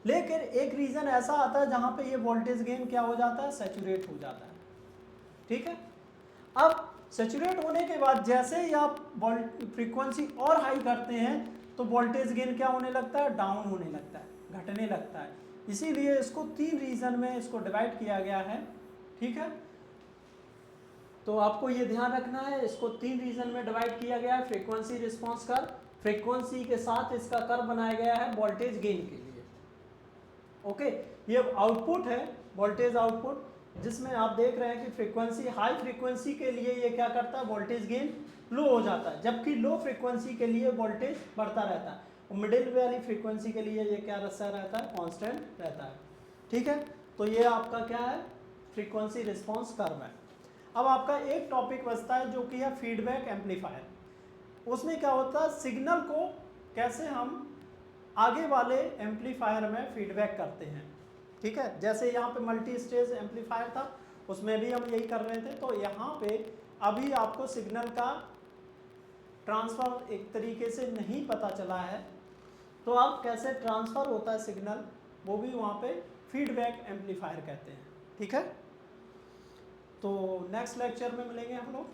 A: लेकिन एक रीजन ऐसा आता है जहाँ पे ये वोल्टेज गेन क्या हो जाता है? सैचुरेट हो जाता है। ठीक है, अब सैचुरेट होने के बाद जैसे ही आप फ्रीक्वेंसी और हाई करते हैं तो वोल्टेज गेन क्या होने लगता है? डाउन होने लगता है, घटने लगता है। इसीलिए इसको 3 रीजन में इसको डिवाइड किया गया है। ठीक है, तो आपको ये ध्यान रखना है, इसको 3 रीजन में डिवाइड किया गया है। फ्रीक्वेंसी रिस्पॉन्स कर्व, फ्रीक्वेंसी के साथ इसका कर्व बनाया गया है वोल्टेज गेन के लिए। ओके, ये आउटपुट है, वोल्टेज आउटपुट, जिसमें आप देख रहे हैं कि फ्रीक्वेंसी, हाई फ्रीक्वेंसी के लिए ये क्या करता है? वोल्टेज गेन लो हो जाता है, जबकि लो फ्रीक्वेंसी के लिए वोल्टेज बढ़ता रहता है। और मिडिल वाली फ्रीक्वेंसी के लिए ये क्या रहता है? कांस्टेंट रहता है। ठीक है, तो ये आपका क्या है, फ्रीक्वेंसी रिस्पॉन्स कर्व है। अब आपका एक टॉपिक बचता है जो कि है फीडबैक एम्पलीफायर। उसमें क्या होता है, सिग्नल को कैसे हम आगे वाले एम्पलीफायर में फीडबैक करते हैं, ठीक है। जैसे यहाँ पे मल्टी स्टेज एम्पलीफायर था, उसमें भी हम यही कर रहे थे। तो यहाँ पे अभी आपको सिग्नल का ट्रांसफ़र एक तरीके से नहीं पता चला है, तो अब कैसे ट्रांसफ़र होता है सिग्नल, वो भी वहाँ पे फीडबैक एम्पलीफायर कहते हैं, ठीक है। तो नेक्स्ट लेक्चर में मिलेंगे हम लोग।